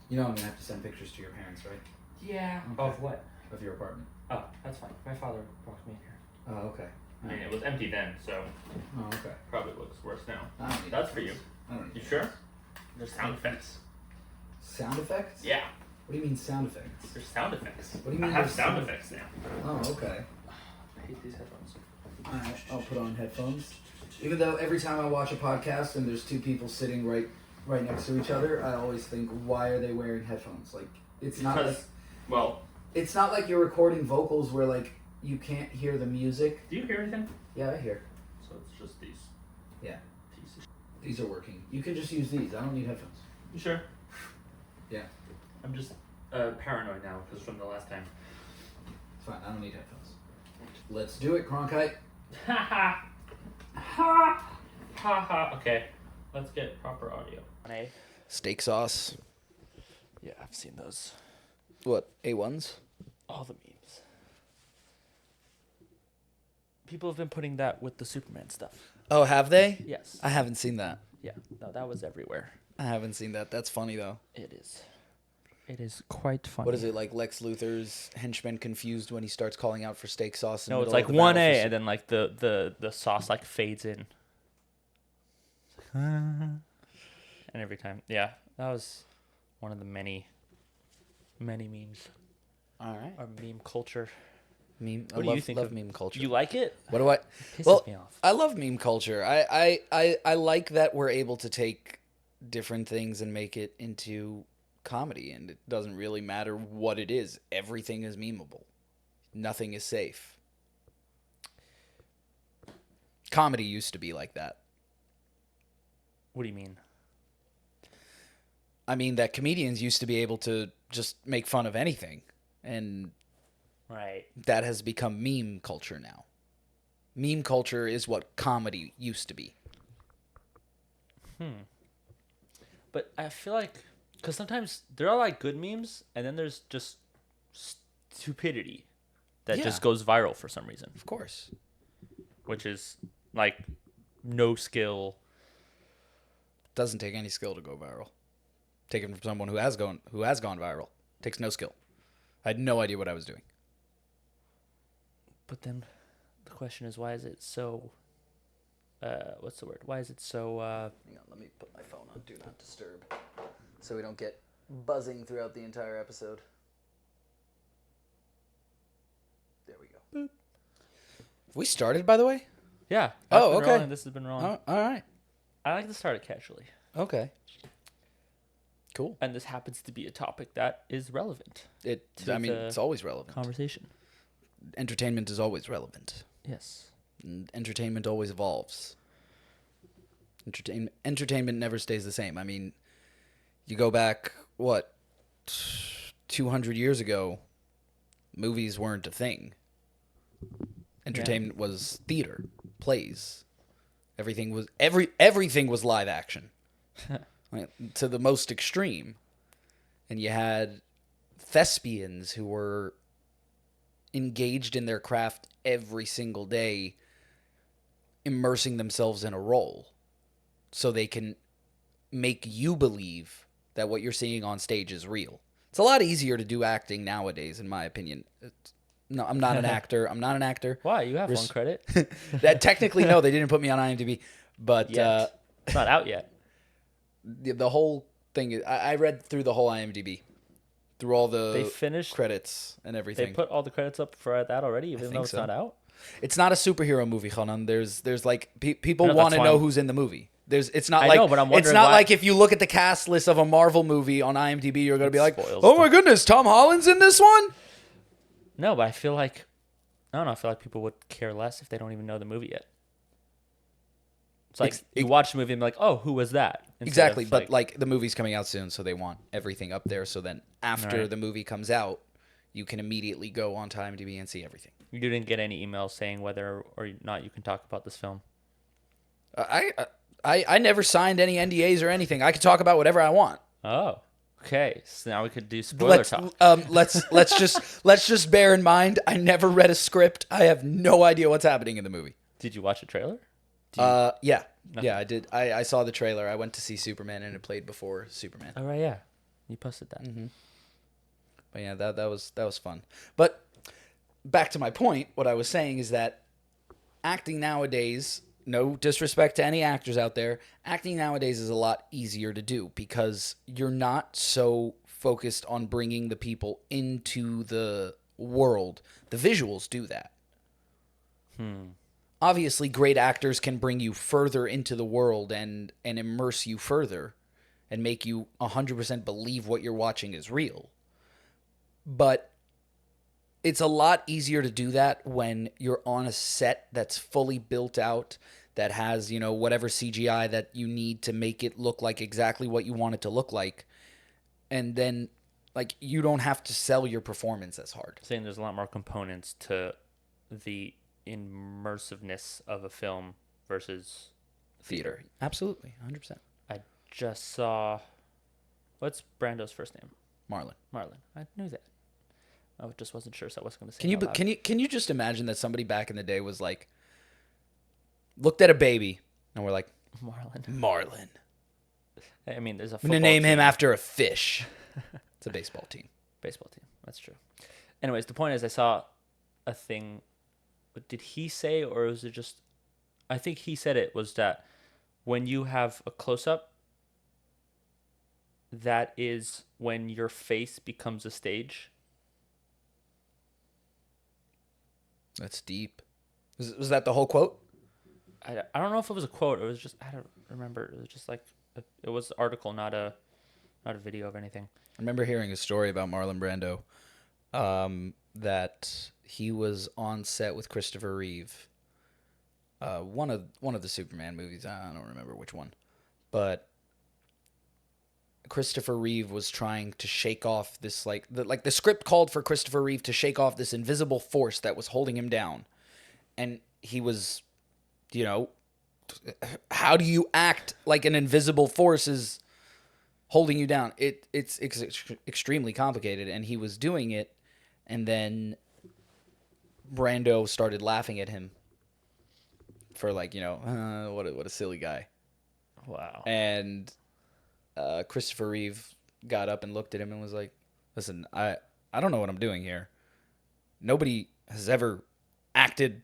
You know I'm gonna have to send pictures to your parents, right? Yeah. Okay. Of what? Of your apartment. Oh, that's fine. My father brought me here. Oh, okay. I mean, it was empty then, so Oh, okay. probably looks worse now. I don't need That's for headphones. you. I don't need You sure? headphones. There's sound effects. Sound effects? Yeah. What do you mean sound effects? There's sound effects. What do you mean I have there's sound sound- effects now. Oh, okay. I hate these headphones. Alright, I'll put on headphones. Even though every time I watch a podcast and there's two people sitting right next to each other, I always think, why are they wearing headphones? Like, it's not like... Well... It's not like you're recording vocals where, like, you can't hear the music. Do you hear anything? Yeah, I hear. So it's just these. Yeah. Pieces. These are working. You can just use these. I don't need headphones. You sure? Yeah. I'm just paranoid now because from the last time. It's fine. I don't need headphones. Let's do it, Cronkite. Ha ha. Ha. Ha ha. Okay. Let's get proper audio. Steak sauce. Yeah, I've seen those. What? A1s? All the memes. People have been putting that with the Superman stuff. Oh, have they? Yes. I haven't seen that. Yeah. No, that was everywhere. I haven't seen that. That's funny, though. It is. It is quite funny. What is it, like Lex Luthor's henchman confused when he starts calling out for steak sauce? No, it's like 1A, and then like the sauce like fades in. And every time, yeah, that was one of the many memes. All right. Our meme culture. Meme. What do you think love of meme culture. You like it? What do I? It pisses Well, me off. I love meme culture. I like that we're able to take different things and make it into comedy, and it doesn't really matter what it is. Everything is memeable. Nothing is safe. Comedy used to be like that. What do you mean? I mean that comedians used to be able to just make fun of anything, and Right. that has become meme culture now. Meme culture is what comedy used to be. But I feel like, because sometimes there are like good memes, and then there's just stupidity that Yeah. just goes viral for some reason, Of course. which is like no skill. Doesn't take any skill to go viral. Taken from someone who has gone viral. Takes no skill. I had no idea what I was doing. But then the question is, why is it so, what's the word? Why is it so, Hang on, let me put my phone on Do Not Disturb so we don't get buzzing throughout the entire episode. There we go. Boop. Have we started, by the way? yeah. Oh, that's been okay. rolling, this has been rolling. All right. I like to start it casually. Okay. Cool. And this happens to be a topic that is relevant to I mean, the it's always relevant. conversation. Entertainment is always relevant. Yes. And entertainment always evolves. Entertainment never stays the same. I mean, you go back, 200 years ago, movies weren't a thing. Entertainment was theater, plays. Everything was live action. To the most extreme. And you had thespians who were engaged in their craft every single day, immersing themselves in a role so they can make you believe that what you're seeing on stage is real. It's a lot easier to do acting nowadays, in my opinion. No, I'm not an actor. Why? You have one credit. That technically, no, they didn't put me on IMDb. But Yet. It's not out yet. the whole thing is, I read through the whole IMDb, through all the They finished credits and everything. They put all the credits up for that already, even though it's so. not out. It's not a superhero movie, Hanan. There's like people No, want that's to know fine. who's in the movie. It's not I like know, but I'm it's wondering not why- like if you look at the cast list of a Marvel movie on IMDb, you're gonna be like, spoils oh my the- goodness, Tom Holland's in this one. No, but I feel like I feel like people would care less if they don't even know the movie yet. It's like you watch the movie and be like, oh, who was that? Instead Exactly, of, but like the movie's coming out soon, so they want everything up there. So then after Right. the movie comes out, you can immediately go on to IMDb and see everything. you didn't get any emails saying whether or not you can talk about this film. I never signed any NDAs or anything. I can talk about whatever I want. Oh, okay. So now we could do spoiler talk. Let's just bear in mind I never read a script. I have no idea what's happening in the movie. Did you watch the trailer? Yeah, I did. I saw the trailer. I went to see Superman, and it played before Superman. Oh right, yeah. You posted that. Mm-hmm. But yeah, that was fun. But back to my point, what I was saying is that acting nowadays, no disrespect to any actors out there, acting nowadays is a lot easier to do because you're not so focused on bringing the people into the world. The visuals do that. Obviously, great actors can bring you further into the world and immerse you further and make you 100% believe what you're watching is real. But it's a lot easier to do that when you're on a set that's fully built out, that has, whatever CGI that you need to make it look like exactly what you want it to look like. And then, you don't have to sell your performance as hard. Saying there's a lot more components to the immersiveness of a film versus theater. Absolutely, 100%. I just saw... What's Brando's first name? Marlon. I knew that. I just wasn't sure, so I wasn't going to say it out loud. Can you just imagine that somebody back in the day was like, looked at a baby, and we're like, Marlon. I mean, there's a I'm football going to name team. him after a fish. It's a baseball team. That's true. Anyways, the point is I saw a thing. Did he say, or was it just... I think he said it was that when you have a close-up, that is when your face becomes a stage. That's deep. Was that the whole quote? I don't know if it was a quote. It was just... I don't remember. It was just like... It was an article, not a video of anything. I remember hearing a story about Marlon Brando, that he was on set with Christopher Reeve. One of the Superman movies. I don't remember which one, but Christopher Reeve was trying to shake off this the script called for Christopher Reeve to shake off this invisible force that was holding him down, and he was, how do you act like an invisible force is holding you down? It's extremely complicated, and he was doing it, and then Brando started laughing at him for what a silly guy. Wow. And Christopher Reeve got up and looked at him and was like, listen, I don't know what I'm doing here. Nobody has ever acted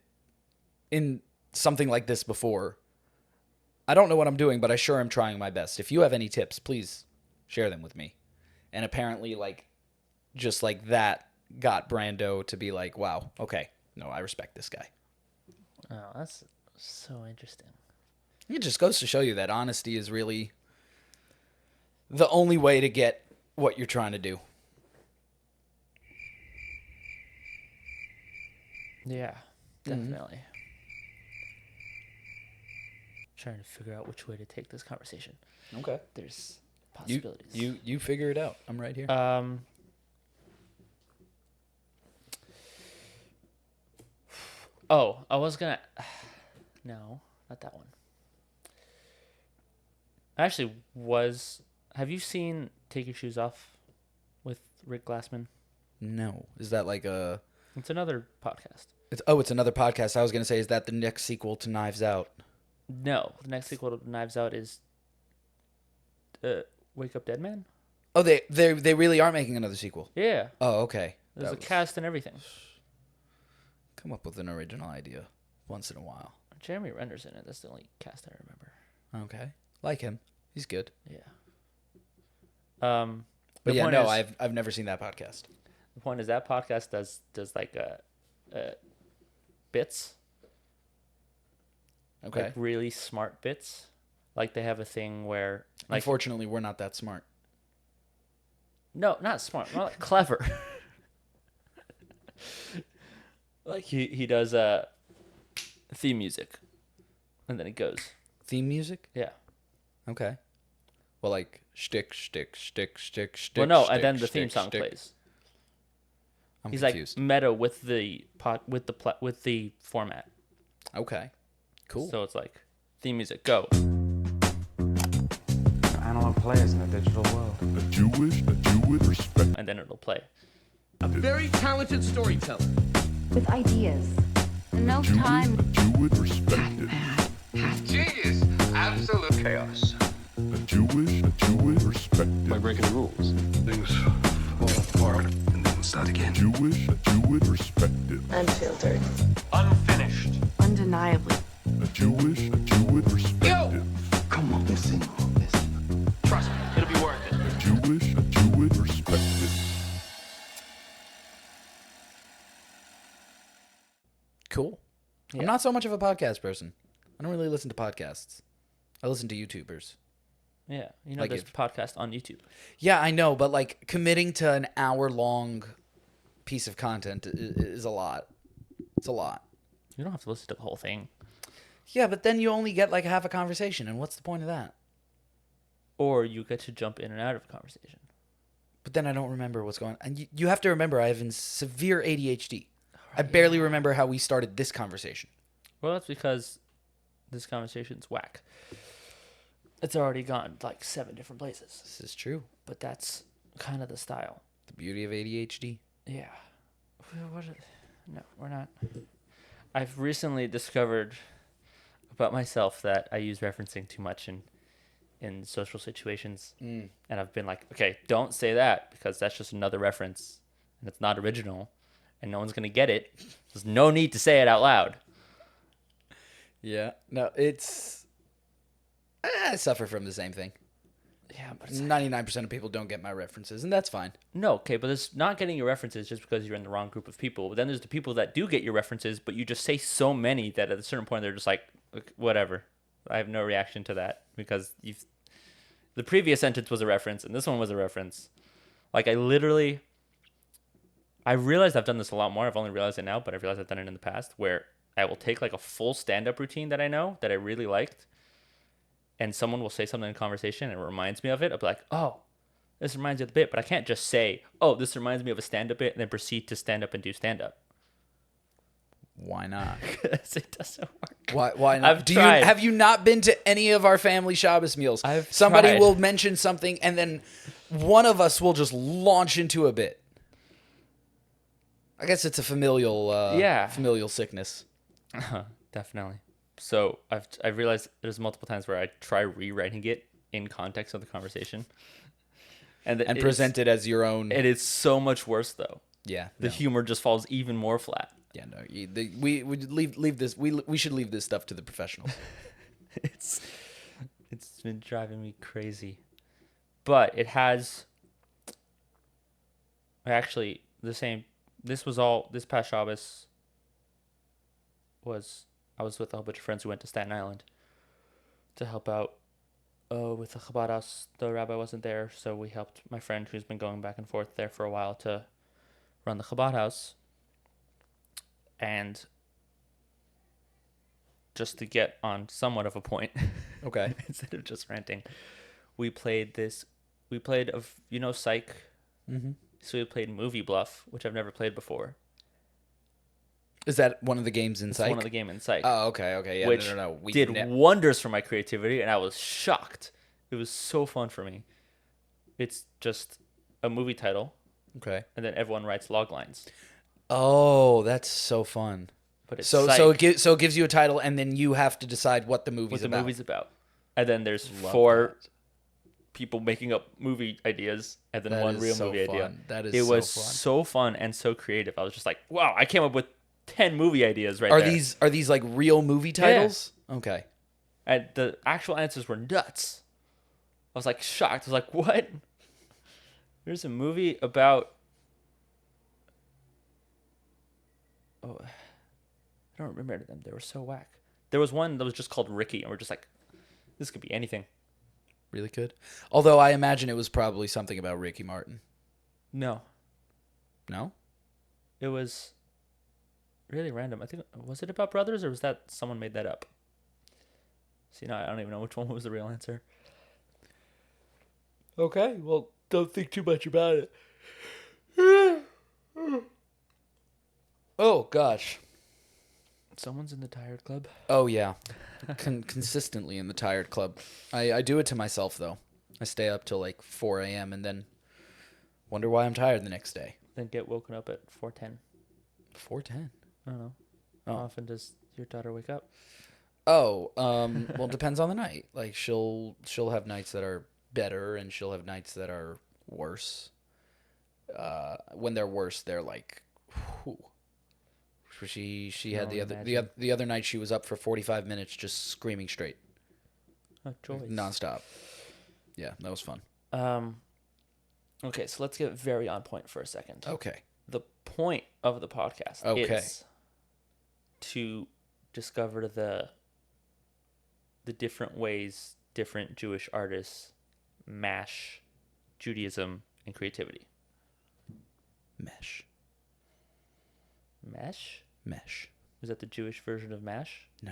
in something like this before. I don't know what I'm doing, but I sure am trying my best. If you have any tips, please share them with me. And apparently, just like that got Brando to be like, wow, okay, no, I respect this guy. Oh, that's so interesting. It just goes to show you that honesty is really the only way to get what you're trying to do. Yeah, definitely. Trying to figure out which way to take this conversation. Okay. There's possibilities. You figure it out. I'm right here. Oh, I was gonna... No, not that one. I actually was... Have you seen Take Your Shoes Off with Rick Glassman? No. Is that like a... It's another podcast. It's another podcast. I was going to say, is that the next sequel to Knives Out? No. The next sequel to Knives Out is Wake Up Dead Man? Oh, they really are making another sequel? Yeah. Oh, okay. There's a cast and everything. Come up with an original idea once in a while. Jeremy Renner's in it. That's the only cast I remember. Okay. Like him. He's good. Yeah. But yeah, no, I've never seen that podcast. The point is that podcast does like bits. Okay. Like really smart bits. Like they have a thing where... Unfortunately, we're not that smart. No, not smart. More like clever. Like he does theme music. And then it goes. Theme music? Yeah. Okay. Well, like shtick, shtick, shtick, shtick, shtick. Well, no, shtick, and then the shtick, theme song shtick. plays. I'm He's confused. like meta with the format. Okay. Cool. So it's like theme music, go. Analog players in the digital world. A Jewish respect. And then it'll play. A very talented storyteller. With ideas. No Jewish, time. a Jewish respected. Genius. Absolute chaos. A Jewish respected. breaking the rules. Things fall apart and then start again. Jewish perspective. Unfiltered. Unfinished. Undeniably. A Jewish perspective. Come on, let's sing all this. Trust me, it'll be worth it. A Jewish perspective. Cool. Yeah. I'm not so much of a podcast person. I don't really listen to podcasts. I listen to YouTubers. Yeah, Like there's it- a podcast on YouTube. Yeah, I know, but like committing to an hour-long piece of content is a lot. It's a lot. You don't have to listen to the whole thing. Yeah, but then you only get like half a conversation, and what's the point of that? Or you get to jump in and out of a conversation. But then I don't remember what's going on. And you have to remember, I have severe ADHD. I barely remember how we started this conversation. Well, that's because this conversation's whack. It's already gone like 7 different places. This is true. But that's kind of the style. The beauty of ADHD. Yeah. No, we're not. I've recently discovered about myself that I use referencing too much in social situations. And I've been like, okay, don't say that because that's just another reference and it's not original and no one's going to get it. There's no need to say it out loud. Yeah. No, it's... I suffer from the same thing. Yeah, but it's 99% of people don't get my references, and that's fine. no, okay, but it's not getting your references just because you're in the wrong group of people. But then there's the people that do get your references, but you just say so many that at a certain point they're just like, whatever. I have no reaction to that because the previous sentence was a reference and this one was a reference. Like I realized I've done this a lot more. I've only realized it now, but I realized I've done it in the past where I will take like a full stand-up routine that I know that I really liked, and someone will say something in conversation and it reminds me of it. I'll be like, oh, this reminds me of the bit, but I can't just say, oh, this reminds me of a stand-up bit and then proceed to stand up and do stand-up. Why not? Because it doesn't work. Why not? I've tried. Have you not been to any of our family Shabbos meals? Somebody tried. will mention something, and then one of us will just launch into a bit. I guess it's a familial sickness. Definitely. So I've realized there's multiple times where I try rewriting it in context of the conversation, and present it as your own. And it's so much worse though. Yeah, The humor just falls even more flat. Yeah, no. We leave this. We should leave this stuff to the professionals. It's been driving me crazy, but it has. Actually, the same. This past Shabbos. I was with a whole bunch of friends who went to Staten Island to help out with the Chabad house. The rabbi wasn't there, so we helped my friend who's been going back and forth there for a while to run the Chabad house. And just to get on somewhat of a point, Okay. instead of just ranting, we played Psych. Mm-hmm. So we played Movie Bluff, which I've never played before. Is that one of the games in It's Psych? one of the game in Psych. Oh, okay. Yeah, which no. We did wonders for my creativity, and I was shocked. It was so fun for me. It's just a movie title, Okay. and then everyone writes log lines. Oh, that's so fun. But it's So Psych, it gives you a title, and then you have to decide what the movie's about. And then there's Love 4 that. people making up movie ideas, and then That one is real so movie idea. fun. That is It so was fun. so fun and so creative. I was just like, wow, I came up with 10 movie ideas right Are there. these like real movie titles? Okay. And the actual answers were nuts. I was like shocked. I was like, what? There's a movie about... Oh, I don't remember them. They were so whack. There was one that was just called Ricky, and we're just like, this could be anything. Really good. Although I imagine it was probably something about Ricky Martin. No. No? It was really random. I think, was it about brothers, or was that someone made that up? See, now I don't even know which one was the real answer. Okay, well, don't think too much about it. Oh, gosh. Someone's in the Tired Club. Oh, yeah. Consistently in the Tired Club. I do it to myself, though. I stay up till like 4 a.m. and then wonder why I'm tired the next day. Then get woken up at 4:10. 4:10? I don't know. How often does your daughter wake up? Oh, well, it depends on the night. Like she'll have nights that are better, and she'll have nights that are worse. When they're worse, they're like, whew. She had the other night she was up for 45 minutes just screaming straight, nonstop. Yeah, that was fun. Okay, so let's get very on point for a second. Okay. The point of the podcast is to discover the different ways different Jewish artists mash Judaism and creativity. Mesh. Mesh? Is that the Jewish version of mash? No.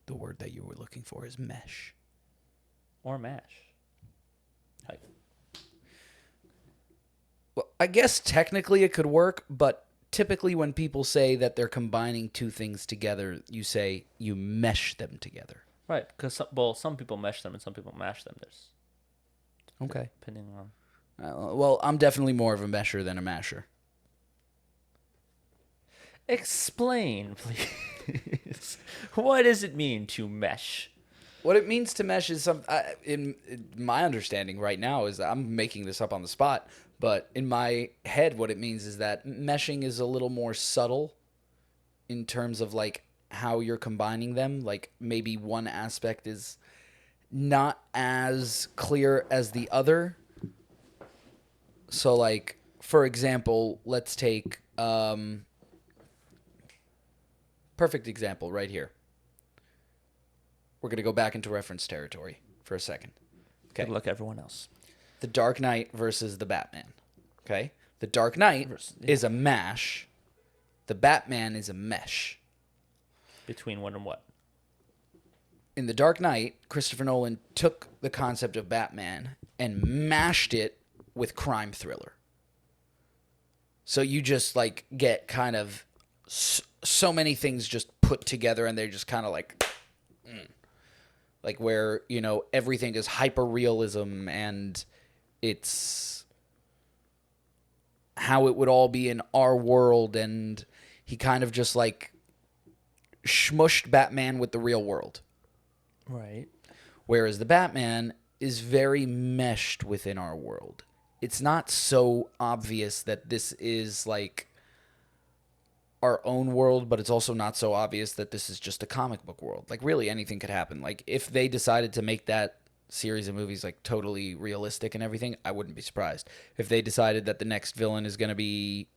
The word that you were looking for is mesh. Or mash? Like, Well, I guess technically it could work, but typically when people say that they're combining two things together, you say you mesh them together. right, because some people mesh them and some people mash them. There's Okay. depending on. Well, I'm definitely more of a mesher than a masher. Explain, please. What does it mean to mesh? What it means to mesh is in my understanding right now is I'm making this up on the spot, but in my head, what it means is that meshing is a little more subtle in terms of like how you're combining them. Like maybe one aspect is not as clear as the other. So like, for example, let's take perfect example right here. We're going to go back into reference territory for a second. Okay. Good luck, everyone else. The Dark Knight versus the Batman. Okay? The Dark Knight is a mash. The Batman is a mesh. Between what and what? In The Dark Knight, Christopher Nolan took the concept of Batman and mashed it with crime thriller. So you just like get kind of so many things just put together and they're just kind of like... Like where, you know, everything is hyper-realism and it's how it would all be in our world, and he kind of just like smushed Batman with the real world. Right. Whereas the Batman is very meshed within our world. It's not so obvious that this is like our own world, but it's also not so obvious that this is just a comic book world. Like really anything could happen. Like if they decided to make that series of movies like totally realistic and everything, I wouldn't be surprised. If they decided that the next villain is going to be,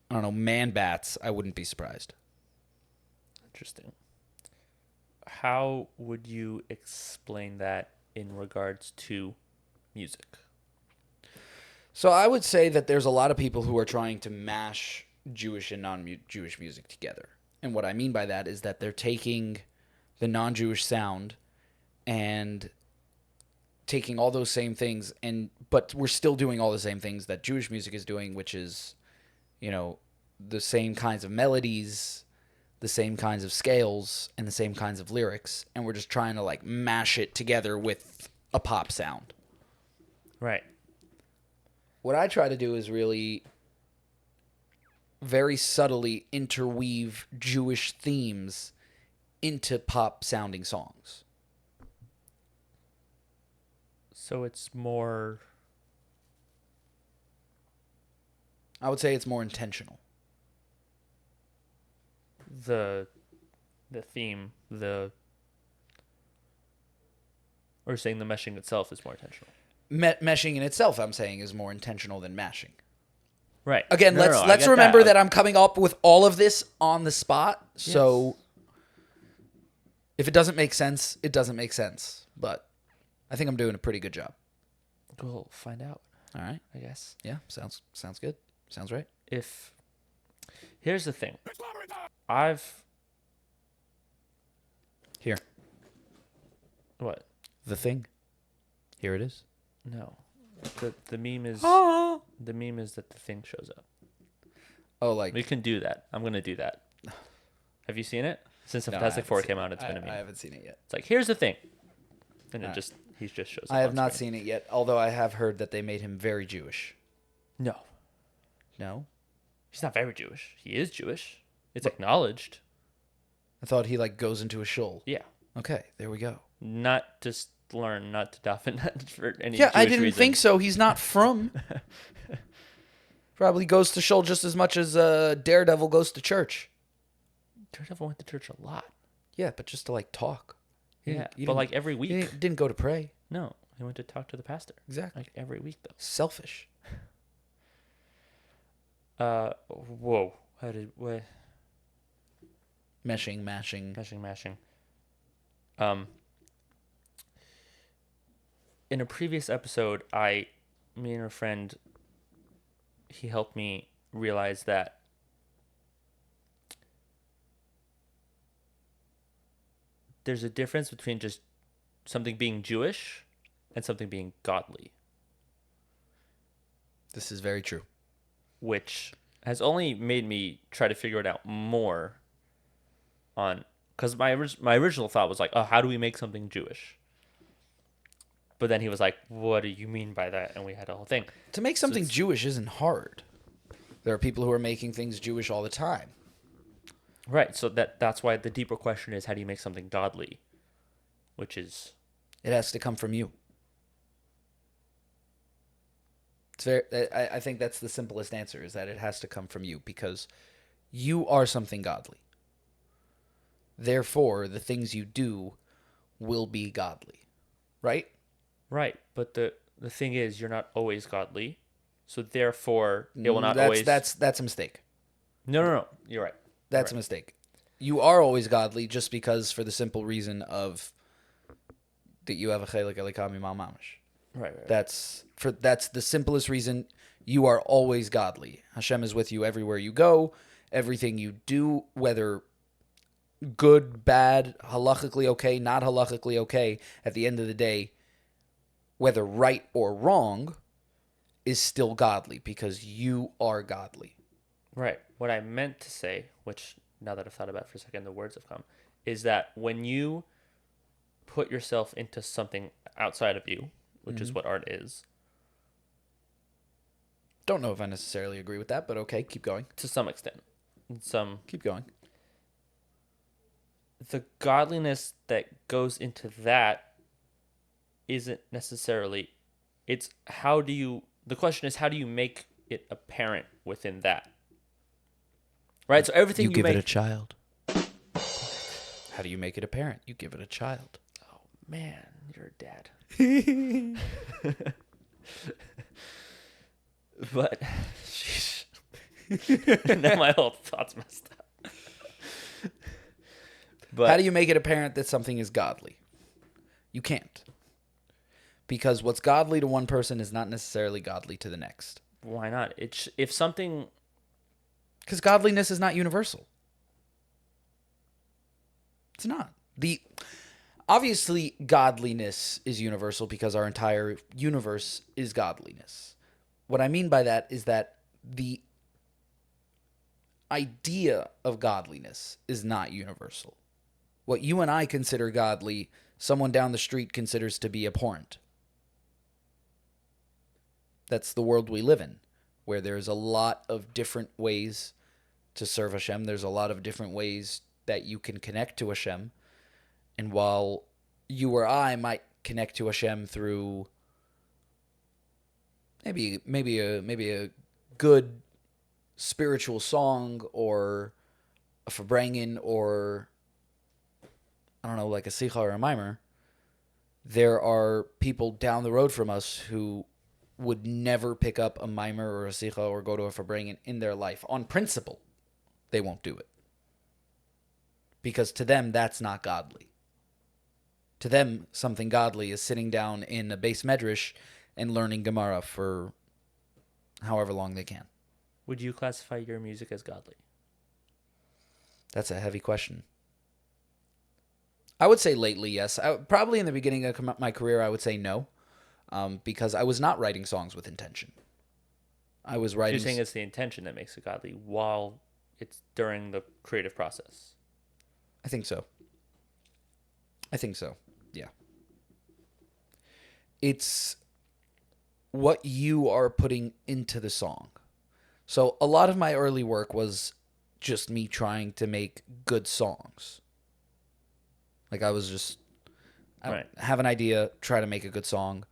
I don't know, Man-Bats, I wouldn't be surprised. Interesting. How would you explain that in regards to music? So I would say that there's a lot of people who are trying to mash Jewish and non-Jewish music together. And what I mean by that is that they're taking the non-Jewish sound and taking all those same things, but we're still doing all the same things that Jewish music is doing, which is, you know, the same kinds of melodies, the same kinds of scales, and the same kinds of lyrics, and we're just trying to like mash it together with a pop sound. Right. What I try to do is really very subtly interweave Jewish themes into pop-sounding songs. So it's more... I would say it's more intentional. The theme, or saying the meshing itself is more intentional. Meshing in itself, I'm saying, is more intentional than mashing. Right. Again, No, let's remember that I'm coming up with all of this on the spot. So if it doesn't make sense, it doesn't make sense. But I think I'm doing a pretty good job. We'll find out. All right. I guess. Yeah, sounds good. Sounds right. Here's the thing. Here. What? The thing. Here it is. No. The meme is the meme is that the thing shows up. Oh, like We can do that. I'm gonna do that. Have you seen it? Since the No, I Fantastic haven't Four seen came it. out, it's been a meme. I haven't seen it yet. It's like, here's the thing. And Alright. he just shows up. I have on not screen. seen it yet, although I have heard that they made him very Jewish. No. No? He's not very Jewish. He is Jewish. It's acknowledged. I thought he like goes into a shul. Yeah. Okay, there we go. Not just learn not to daven for any Yeah, Jewish I didn't reason. think so. He's not from. Probably goes to shul just as much as Daredevil goes to church. Daredevil went to church a lot. Yeah, but just to like talk. Yeah, He but didn't- like every He week. didn't go to pray. No, he went to talk to the pastor. Exactly. Like every week though. Selfish. Whoa. What? Mashing. Mashing. In a previous episode, me and a friend, he helped me realize that there's a difference between just something being Jewish and something being godly, This is very true. which has only made me try to figure it out more because my original thought was like, oh, how do we make something Jewish? But then he was like, what do you mean by that? And we had a whole thing. To make something it's- Jewish isn't hard. There are people who are making things Jewish all the time. Right. So that's why the deeper question is, how do you make something godly? Which is, It has to come from you. It's very, I think that's the simplest answer, is that it has to come from you, because you are something godly. Therefore, the things you do will be godly. Right? right. But the thing is, you're not always godly. So therefore, it will not always. That's a mistake. No. You're right. That's a mistake. You are always godly just because, for the simple reason of that you have a chelik elikam imam mamash. Right. That's the simplest reason. You are always godly. Hashem is with you everywhere you go. Everything you do, whether good, bad, halachically okay, not halachically okay, at the end of the day, whether right or wrong, is still godly because you are godly. Right. What I meant to say, which now that I've thought about it for a second, the words have come, is that when you put yourself into something outside of you, which is what art is, Don't know if I necessarily agree with that, but okay, keep going. to some extent, Keep going. the godliness that goes into that isn't necessarily, it's the question is, how do you make it apparent within that? Right? So everything you give make, it a child. How do you make it apparent? You give it a child. oh man, you're a dad. But sheesh. Now my whole thoughts messed up. But How do you make it apparent that something is godly? You can't. Because what's godly to one person is not necessarily godly to the next. why not? If something, Because godliness is not universal. It's not. Obviously, godliness is universal because our entire universe is godliness. What I mean by that is that the idea of godliness is not universal. What you and I consider godly, someone down the street considers to be abhorrent. That's the world we live in, where there's a lot of different ways to serve Hashem. There's a lot of different ways that you can connect to Hashem. And while you or I might connect to Hashem through maybe a good spiritual song, or a farbrengen, or I don't know, like a sicha or a mimer, there are people down the road from us who would never pick up a mimer or a sicha or go to a farbrengen in their life. On principle, they won't do it. Because to them, that's not godly. To them, something godly is sitting down in a base medrash and learning Gemara for however long they can. would you classify your music as godly? That's a heavy question. I would say lately, yes. Probably in the beginning of my career, I would say no, because I was not writing songs with intention. I was So writing. you're saying it's the intention that makes it godly while it's during the creative process. I think so. Yeah. It's what you are putting into the song. So a lot of my early work was just me trying to make good songs. Like I Right. Have an idea, try to make a good song.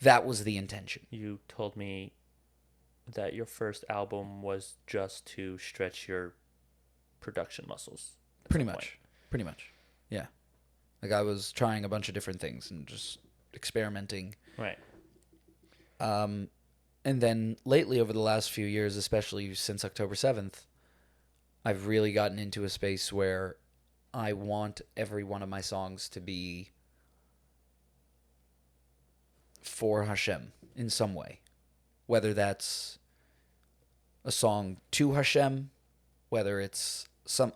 That was the intention. You told me that your first album was just to stretch your production muscles. at Pretty some much. point. Pretty much. Yeah. Like I was trying a bunch of different things and just experimenting. Right. And then lately, over the last few years, especially since October 7th, I've really gotten into a space where I want every one of my songs to be for Hashem in some way. Whether that's a song to Hashem, whether it's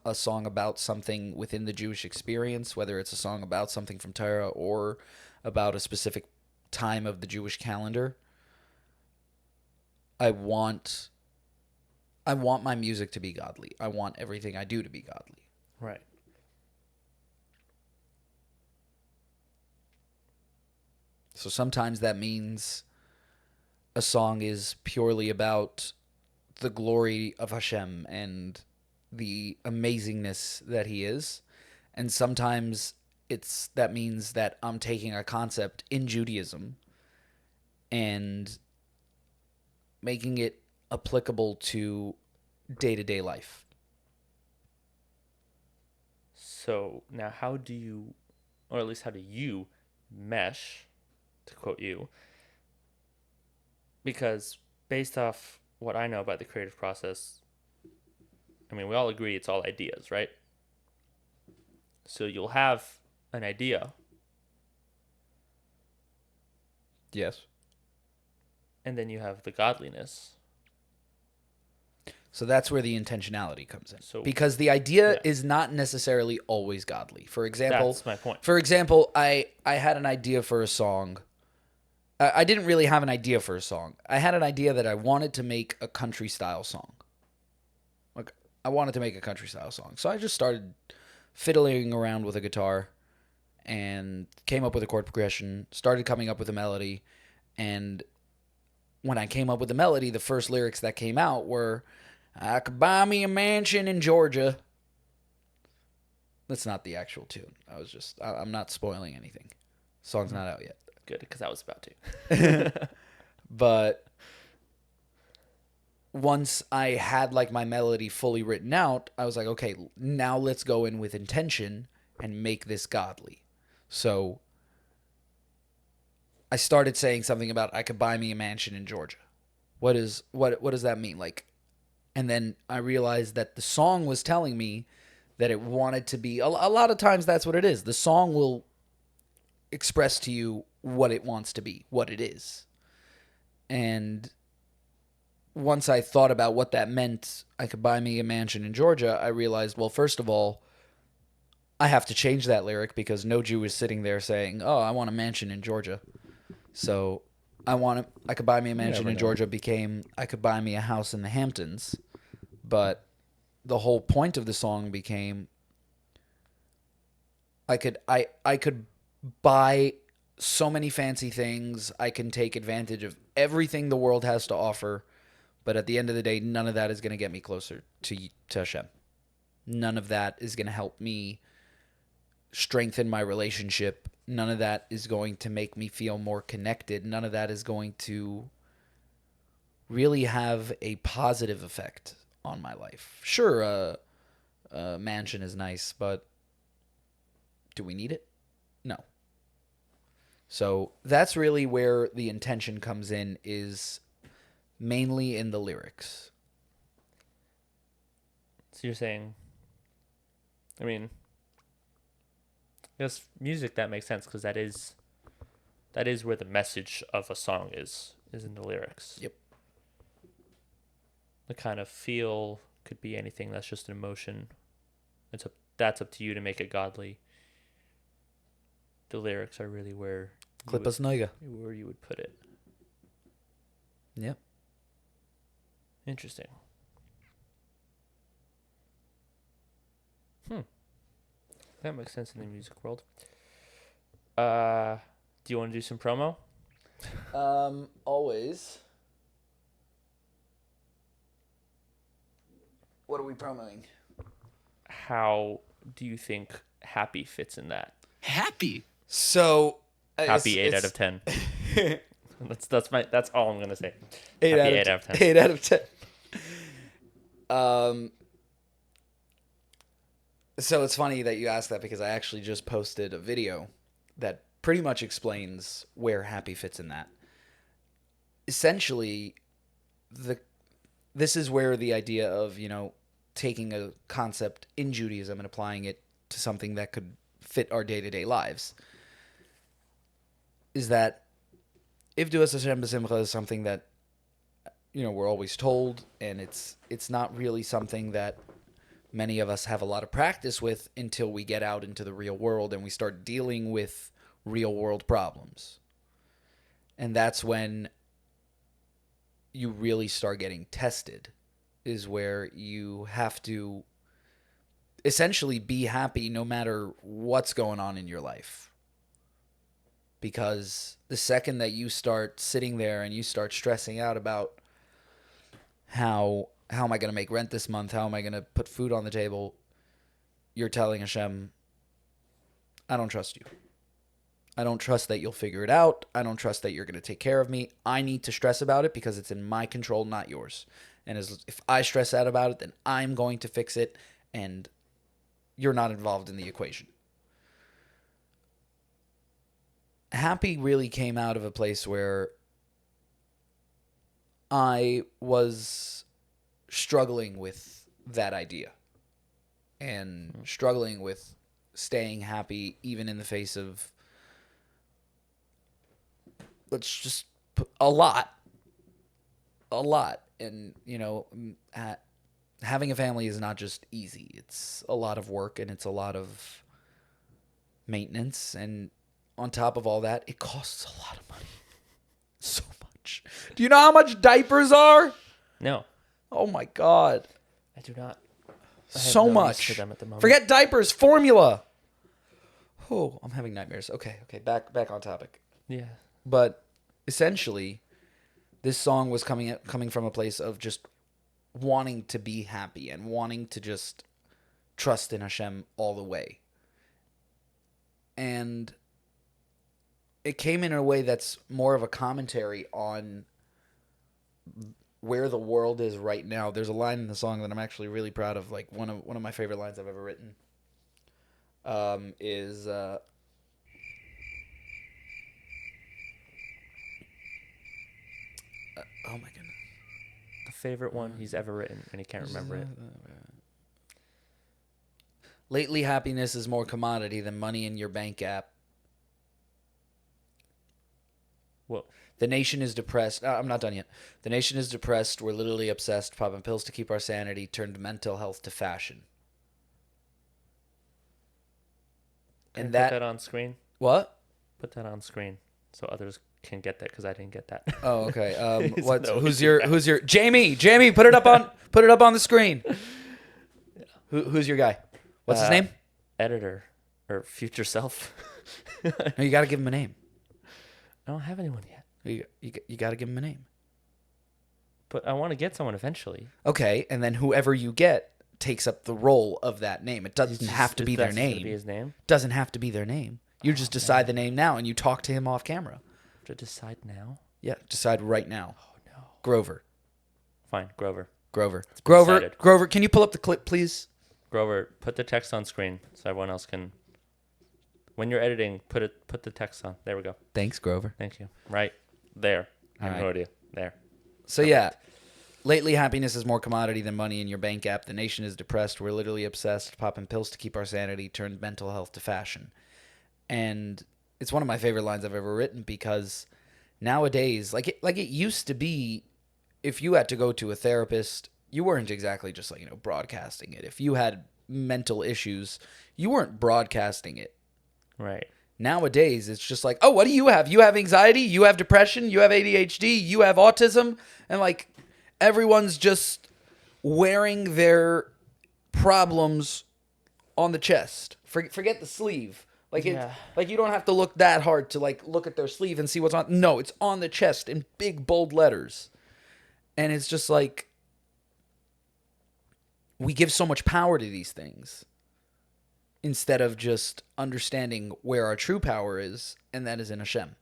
a song about something within the Jewish experience, whether it's a song about something from Torah or about a specific time of the Jewish calendar. I want my music to be godly. I want everything I do to be godly. Right. So sometimes that means a song is purely about the glory of Hashem and the amazingness that he is. And sometimes that means that I'm taking a concept in Judaism and making it applicable to day-to-day life. So now how do you, or at least how do you mesh, to quote you, because based off what I know about the creative process, I mean, we all agree it's all ideas, right? So you'll have an idea, Yes. and then you have the godliness. So that's where the intentionality comes in. So- because the idea yeah. is not necessarily always godly. For example, That's my point. For example, I had an idea for a song. I didn't really have an idea for a song. I had an idea that I wanted to make a country style song. Like I wanted to make a country style song. So I just started fiddling around with a guitar and came up with a chord progression, started coming up with a melody, and when I came up with the melody, the first lyrics that came out were, "I could buy me a mansion in Georgia." That's not the actual tune. I'm not spoiling anything. Song's not out yet. Good, because I was about to. But once I had like my melody fully written out, I was like, okay, now let's go in with intention and make this godly. So I started saying something about I could buy me a mansion in Georgia. What does that mean? Like, and then I realized that the song was telling me that it wanted to be a lot of times that's what it is. The song will express to you what it wants to be, what it is. And once I thought about what that meant, I could buy me a mansion in Georgia, I realized, well, first of all, I have to change that lyric because no Jew is sitting there saying, "Oh, I want a mansion in Georgia." So I could buy me a mansion in Georgia became I could buy me a house in the Hamptons. But the whole point of the song became I could buy so many fancy things. I can take advantage of everything the world has to offer. But at the end of the day, none of that is going to get me closer to Hashem. None of that is going to help me strengthen my relationship. None of that is going to make me feel more connected. None of that is going to really have a positive effect on my life. Sure, a mansion is nice, but do we need it? No. So that's really where the intention comes in, is mainly in the lyrics. So you're saying, I mean, I guess music, that makes sense, because that is where the message of a song is in the lyrics. Yep. The kind of feel could be anything. That's just an emotion. That's up to you to make it godly. The lyrics are really where Klippas Noiga. where you would put it. Yep. Interesting. That makes sense in the music world. Do you want to do some promo? Always. What are we promoting? How do you think happy fits in that? Happy. So Happy 8 out of 10. That's all I'm gonna say. 8 Happy out 8 of out of 10. 8 out of 10. So it's funny that you asked that because I actually just posted a video that pretty much explains where happy fits in that. Essentially, this is where the idea of, taking a concept in Judaism and applying it to something that could fit our day-to-day lives is that Ivdu es Hashem b'simcha is something that we're always told, and it's not really something that many of us have a lot of practice with until we get out into the real world and we start dealing with real world problems. And that's when you really start getting tested, is where you have to essentially be happy no matter what's going on in your life. Because the second that you start sitting there and you start stressing out about how am I going to make rent this month? How am I going to put food on the table? You're telling Hashem, I don't trust you. I don't trust that you'll figure it out. I don't trust that you're going to take care of me. I need to stress about it because it's in my control, not yours. And if I stress out about it, then I'm going to fix it, and you're not involved in the equation. Happy really came out of a place where I was struggling with that idea and struggling with staying happy even in the face of, let's just put a lot. And, having a family is not just easy. It's a lot of work, and it's a lot of maintenance. And on top of all that, it costs a lot of money. So much. Do you know how much diapers are? No, Oh my God. I do not. I have So no use much. for them at the moment. Forget diapers, formula. Oh, I'm having nightmares. Okay, back on topic. Yeah. But essentially, this song was coming from a place of just wanting to be happy and wanting to just trust in Hashem all the way. And it came in a way that's more of a commentary on where the world is right now. There's a line in the song that I'm actually really proud of, like one of my favorite lines I've ever written. Is oh my goodness. The favorite one he's ever written, and he can't remember it. Lately, happiness is more commodity than money in your bank app. Whoa. The nation is depressed. I'm not done yet. The nation is depressed. We're literally obsessed. Popping pills to keep our sanity. Turned mental health to fashion. Can And I put that on screen? What? Put that on screen so others can get that, because I didn't get that. Oh, okay. It's no who's your Jamie? Put it up on the screen. Who's your guy? What's his name? Editor or future self. No, you got to give him a name. I don't have anyone yet, You got to give him a name. but I want to get someone eventually. Okay, and then whoever you get takes up the role of that name. It doesn't have to be their That's gonna name. Be his name. Doesn't have to be their name. You just decide the name now, and you talk to him off camera. To decide now. Yeah, decide right now. Oh no. Grover. Fine, Grover. Grover, can you pull up the clip, please? Grover, put the text on screen so everyone else can. When you're editing, put the text on. There we go. Thanks, Grover. Thank you. Right there. I have All no right. idea. There. So yeah, lately happiness is more commodity than money in your bank app. The nation is depressed. We're literally obsessed. Popping pills to keep our sanity. Turned mental health to fashion. And it's one of my favorite lines I've ever written, because nowadays, like it used to be, if you had to go to a therapist, you weren't exactly just broadcasting it. If you had mental issues, you weren't broadcasting it. Right. Nowadays, it's just like, oh, what do you have? You have anxiety, you have depression, you have ADHD, you have autism, and everyone's just wearing their problems on the chest. Forget the sleeve. Yeah. You don't have to look that hard to look at their sleeve and see what's on. No, it's on the chest in big bold letters. And it's just we give so much power to these things. instead of just understanding where our true power is, and that is in Hashem.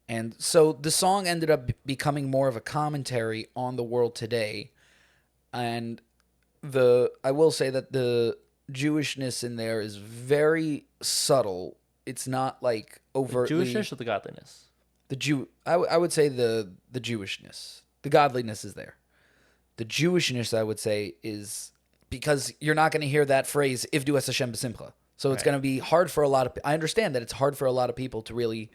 And so the song ended up becoming more of a commentary on the world today. And I will say that the Jewishness in there is very subtle. It's not like overtly Jewishness or the godliness? I would say the Jewishness. The godliness is there. The Jewishness, I would say, is because you're not going to hear that phrase "Ivdu es Hashem b'simcha." So it's going to be hard for a lot of. I understand that it's hard for a lot of people to really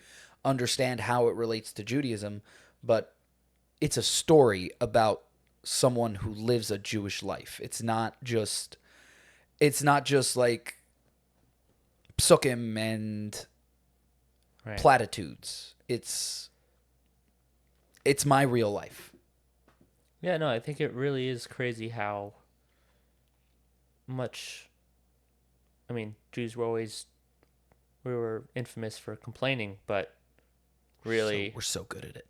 understand how it relates to Judaism, but it's a story about someone who lives a Jewish life. It's not just like psukim and platitudes. It's my real life. Yeah, no, I think it really is crazy how much. I mean, Jews we were infamous for complaining, but really, We're so good at it.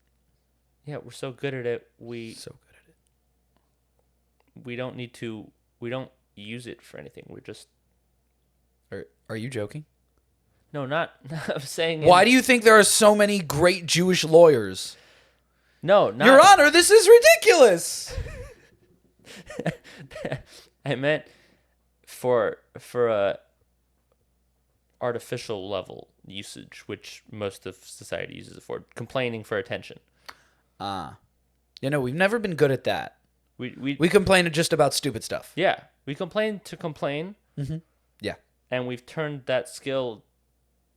yeah, we're so good at it. So good at it. We don't use it for anything. We're just Are you joking? no, not. I'm saying. Why do you think there are so many great Jewish lawyers? No, not. Your Honor, this is ridiculous. I meant for a artificial level usage, which most of society uses it for, complaining for attention. We've never been good at that. We complain just about stupid stuff. yeah, we complain to complain. Mm-hmm. Yeah. And we've turned that skill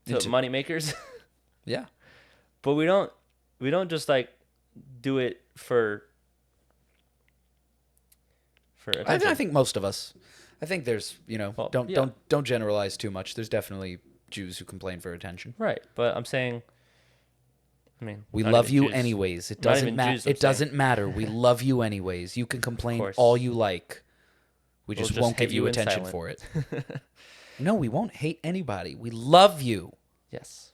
to money makers. Yeah. But we don't just like do it for attention. I think most of us. I think there's, don't generalize too much. There's definitely Jews who complain for attention. Right, but I'm saying, I mean, we not love even you Jews. anyways. It Not doesn't even matter. Jews, I'm It doesn't matter. We love you anyways. You can complain course. all you like. We We'll just just won't give hate you you in attention silent. for it. No, we won't hate anybody. We love you. Yes,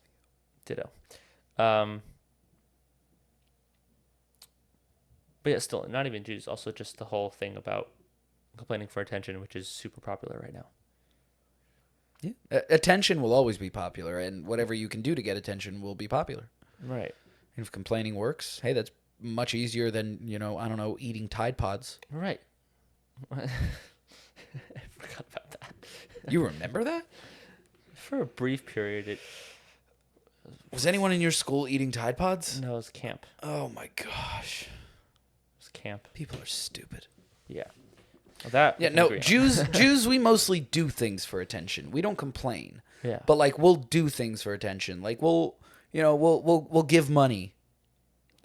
ditto. But yeah, still, not even Jews. Also, just the whole thing about complaining for attention, which is super popular right now. Yeah. Attention will always be popular, and whatever you can do to get attention will be popular. Right. And if complaining works, hey, that's much easier than, eating Tide Pods. Right. I forgot about that. You remember that? For a brief period, it Was anyone in your school eating Tide Pods? no, it was camp. Oh my gosh. It was camp. People are stupid. Yeah. Well, that. Yeah, we can no, agree on. Jews, we mostly do things for attention. We don't complain. Yeah. But like we'll do things for attention. Like we'll give money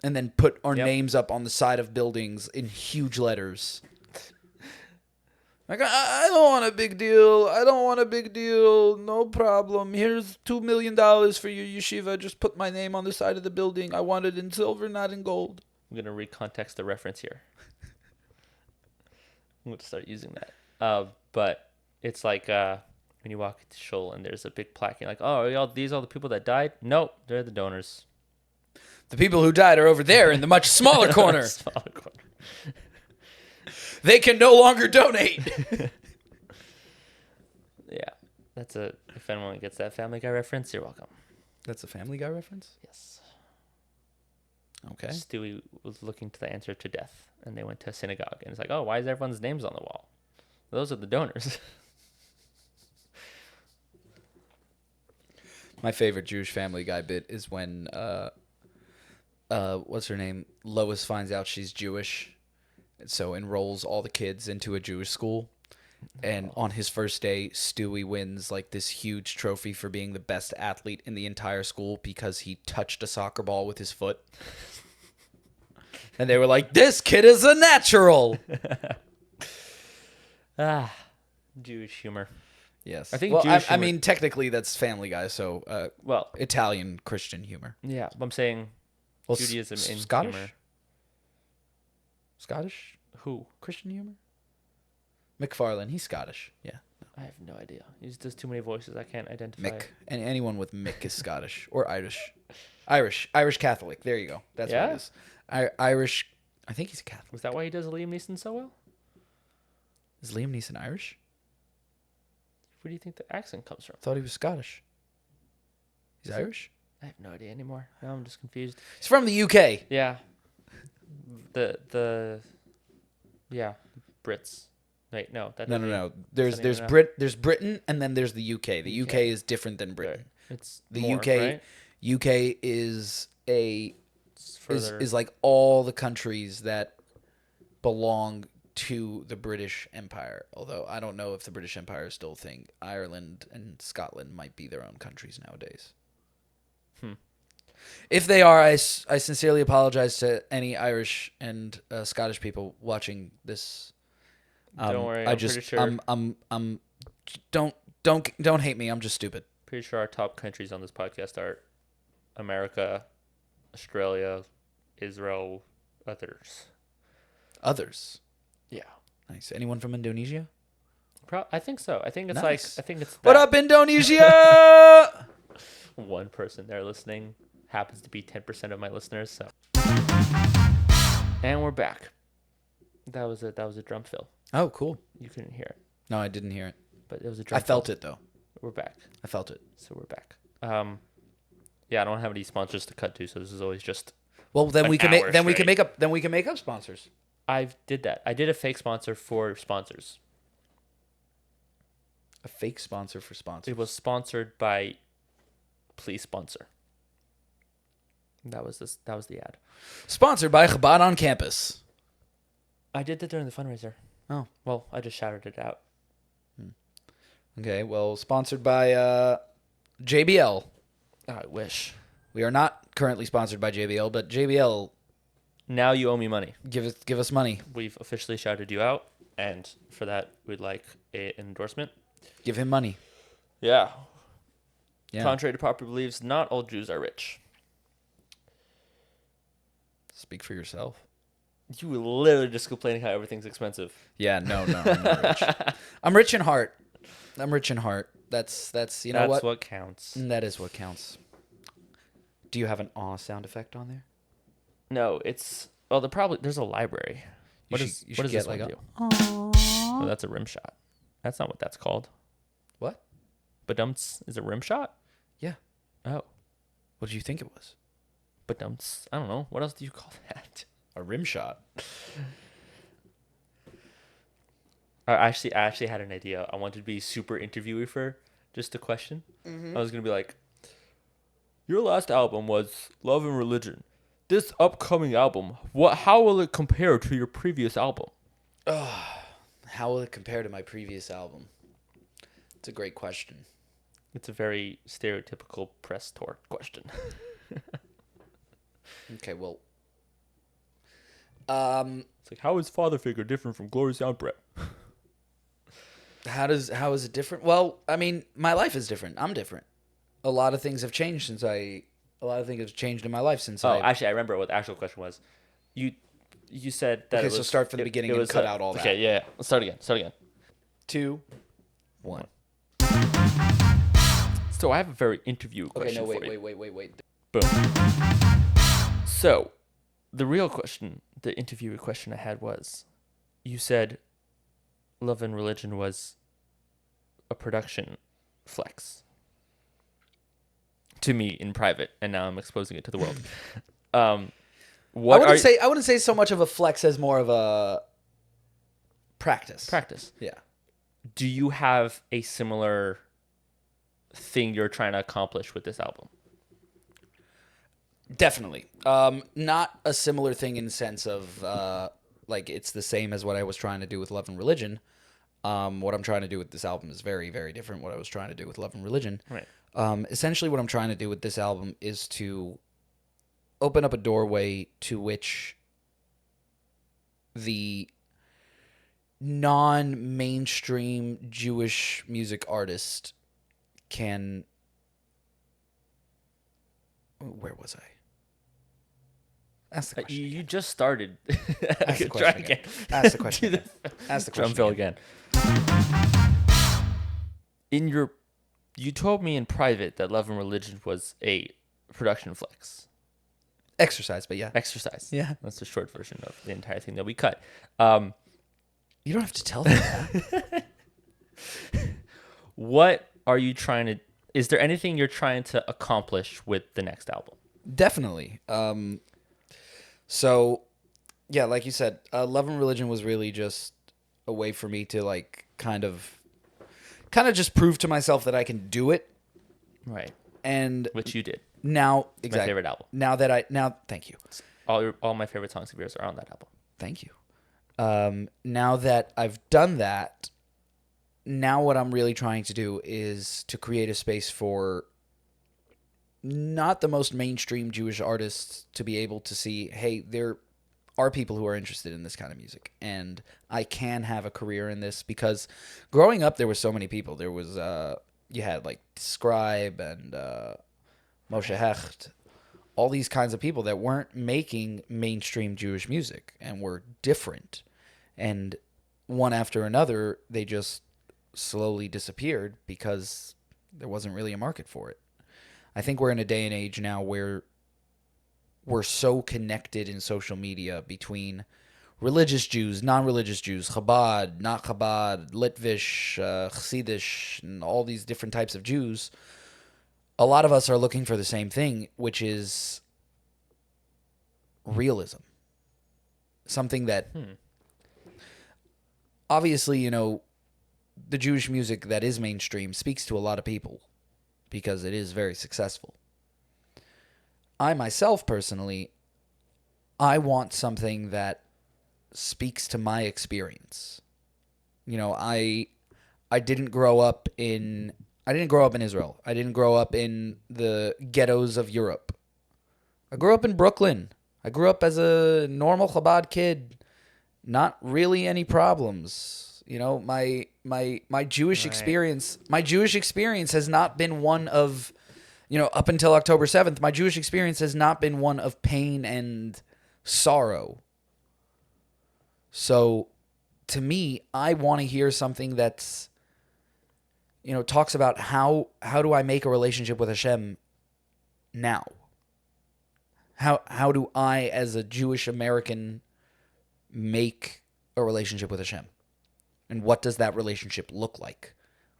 and then put our names up on the side of buildings in huge letters. Like, I don't want a big deal. I don't want a big deal. No problem. Here's $2 million for your yeshiva. Just put my name on the side of the building. I want it in silver, not in gold. I'm going to recontext the reference here. I'm going to start using that. But it's like when you walk into Shul and there's a big plaque. You're like, oh, these are the people that died? Nope, they're the donors. The people who died are over there in the much smaller corner. Smaller corner. They can no longer donate. Yeah. If anyone gets that Family Guy reference, you're welcome. That's a Family Guy reference? Yes. Okay. Stewie was looking to the answer to death, and they went to a synagogue, and it's like, oh, why is everyone's names on the wall? Those are the donors. My favorite Jewish Family Guy bit is when what's her name? Lois finds out she's Jewish, so enrolls all the kids into a Jewish school. And on his first day, Stewie wins like this huge trophy for being the best athlete in the entire school because he touched a soccer ball with his foot. And they were like, "This kid is a natural." Jewish humor. Yes. I think well, Jewish I humor- mean, technically that's Family Guy, so Well, Italian Christian humor. yeah, but I'm saying Well, Judaism in Scottish? humor. Scottish Who? Christian humor? McFarlane, he's Scottish. Yeah. I have no idea. He just does too many voices. I can't identify. Mick. And anyone with Mick is Scottish or Irish. Irish Catholic. There you go. That's what Yeah? it is. Irish. I think he's a Catholic. Was that why he does Liam Neeson so well? Is Liam Neeson Irish? Where do you think the accent comes from? I thought he was Scottish. He's Irish? I have no idea anymore. Now I'm just confused. He's from the UK. Yeah. Yeah, Brits. Wait, no, that No. doesn't even- There's doesn't even there's Britain and then there's the UK. The UK is different than Britain. It's The more, UK right? UK is It's further. is like all the countries that belong to the British Empire. Although I don't know if the British Empire is still a thing. Ireland and Scotland might be their own countries nowadays. If they are, I sincerely apologize to any Irish and Scottish people watching this. Don't worry, I I'm just pretty sure. don't hate me. I'm just stupid. Pretty sure our top countries on this podcast are America, Australia, Israel, others. Others. Yeah. Nice. Anyone from Indonesia? I think so. I think it's Nice. I think it's What that up, Indonesia? one person there listening happens to be 10% of my listeners. So, and we're back. That was a drum fill. Oh, cool. You couldn't hear it, No, I didn't hear it. but it was a drum. I felt fill. it though. We're back. I felt it. So we're back. Yeah, I don't have any sponsors to cut to, so this is always just. Well, then An we can hour make straight. up sponsors. I did that. I did a fake sponsor for sponsors. A fake sponsor for sponsors. It was sponsored by. Please sponsor. That was the ad. Sponsored by Chabad on Campus. I did that during the fundraiser. Oh. Well, I just shouted it out. Okay, well, sponsored by JBL. Oh, I wish. We are not currently sponsored by JBL, but JBL, Now you owe me money. give us money. We've officially shouted you out, and for that, we'd like an endorsement. Give him money. Yeah. Yeah. Contrary to popular beliefs, not all Jews are rich. Speak for yourself. You were literally just complaining how everything's expensive. Yeah, no, I'm not rich. I'm rich in heart. That's you know That's what? what counts. That is what counts. Do you have an awe sound effect on there? No, it's there's a library. You What should does get this like one a do? Oh, that's a rim shot. That's not what that's called. what? Badumts is a rim shot? Yeah. Oh. What did you think it was? Badumts. I don't know. What else do you call that? A rim shot. I actually had an idea. I wanted to be super interviewee for just a question. I was gonna be like, your last album was Love and Religion. This upcoming album, how will it compare to your previous album? How will it compare to my previous album? It's a great question. It's a very stereotypical press tour question. Okay, well, It's like, how is Father Figure different from Glory Sound Prep? how is it different? Well, I mean, my life is different. I'm different. A lot of things have changed a lot of things have changed in my life since Oh, actually, I remember what the actual question was. You said that. Okay, it was, so start from the beginning and cut out all that. Okay, yeah. Let's start again. 2, 1. So I have a very interview Okay, question no, for you. wait. Boom. So, the real question, the interviewer question I had was, you said Love and Religion was a production flex to me in private, and now I'm exposing it to the world. I wouldn't say so much of a flex as more of a practice. practice? Yeah. Do you have a similar thing you're trying to accomplish with this album? Definitely. Not a similar thing in the sense of like it's the same as what I was trying to do with Love and Religion. What I'm trying to do with this album is very, very different what I was trying to do with Love and Religion. Right. Essentially what I'm trying to do with this album is to open up a doorway to which the non-mainstream Jewish music artist can... Where was I? Ask the question. You just started. Ask the Try question again. Ask the question again. Ask the Drum question fill again. again. You told me in private that Love and Religion was a production flex Exercise, but yeah. exercise. Yeah. That's the short version of the entire thing that we cut. You don't have to tell them that. What are you trying to? Is there anything you're trying to accomplish with the next album? Definitely. So, yeah, like you said, Love and Religion was really just a way for me to like kind of just prove to myself that I can do it. Right. And Which you did. now, exactly. My favorite album. Thank you. All my favorite songs of yours are on that album. Thank you. Now that I've done that, now what I'm really trying to do is to create a space for not the most mainstream Jewish artists to be able to see, hey, there are people who are interested in this kind of music, and I can have a career in this, because growing up there were so many people. There was you had like Scribe and Moshe Hecht, all these kinds of people that weren't making mainstream Jewish music and were different, and one after another they just slowly disappeared because there wasn't really a market for it. I think we're in a day and age now where we're so connected in social media between religious Jews, non-religious Jews, Chabad, not Chabad, Litvish, Chassidish, and all these different types of Jews. A lot of us are looking for the same thing, which is realism. Something that obviously, you know, the Jewish music that is mainstream speaks to a lot of people because it is very successful. I myself, personally, I want something that speaks to my experience. You know, I didn't grow up in Israel. I didn't grow up in the ghettos of Europe. I grew up in Brooklyn. I grew up as a normal Chabad kid. Not really any problems. You know, my Jewish experience, has not been one of, you know, up until October 7th, my Jewish experience has not been one of pain and sorrow. So, to me, I want to hear something that's, you know, talks about how do I make a relationship with Hashem now? How do I, as a Jewish American, make a relationship with Hashem? And what does that relationship look like?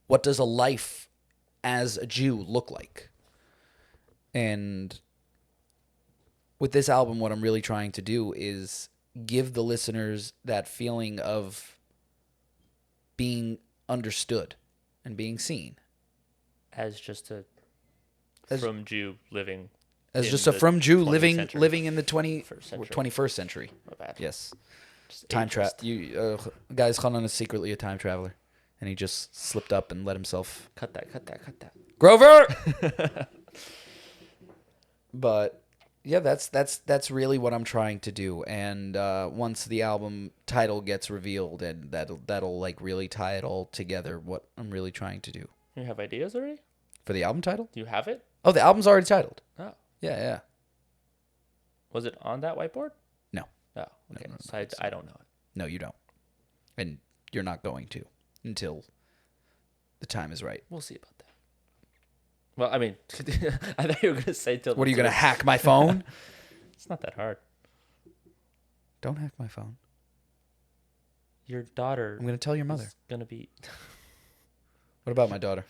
What does a life as a Jew look like? And with this album, what I'm really trying to do is give the listeners that feeling of being understood and being seen. As just a from Jew living. As in just a the from Jew 20th living century. in the First century. 21st century. My bad. Yes. Just Time ageist. travel. Guys, Hanan is secretly a time traveler, and he just slipped up and let himself. Cut that. Grover. But yeah, that's really what I'm trying to do. And once the album title gets revealed, and that'll like really tie it all together. What I'm really trying to do. You have ideas already? For the album title? Do you have it? Oh, the album's already titled. Oh. Yeah. Was it on that whiteboard? No. Oh, okay. No, So I don't know it. No, you don't. And you're not going to until the time is right. We'll see about that. Well, I mean, I thought you were going to say till. What are you going to hack my phone? It's not that hard. Don't hack my phone. Your daughter. I'm going to tell your mother. Is going to be. What about my daughter?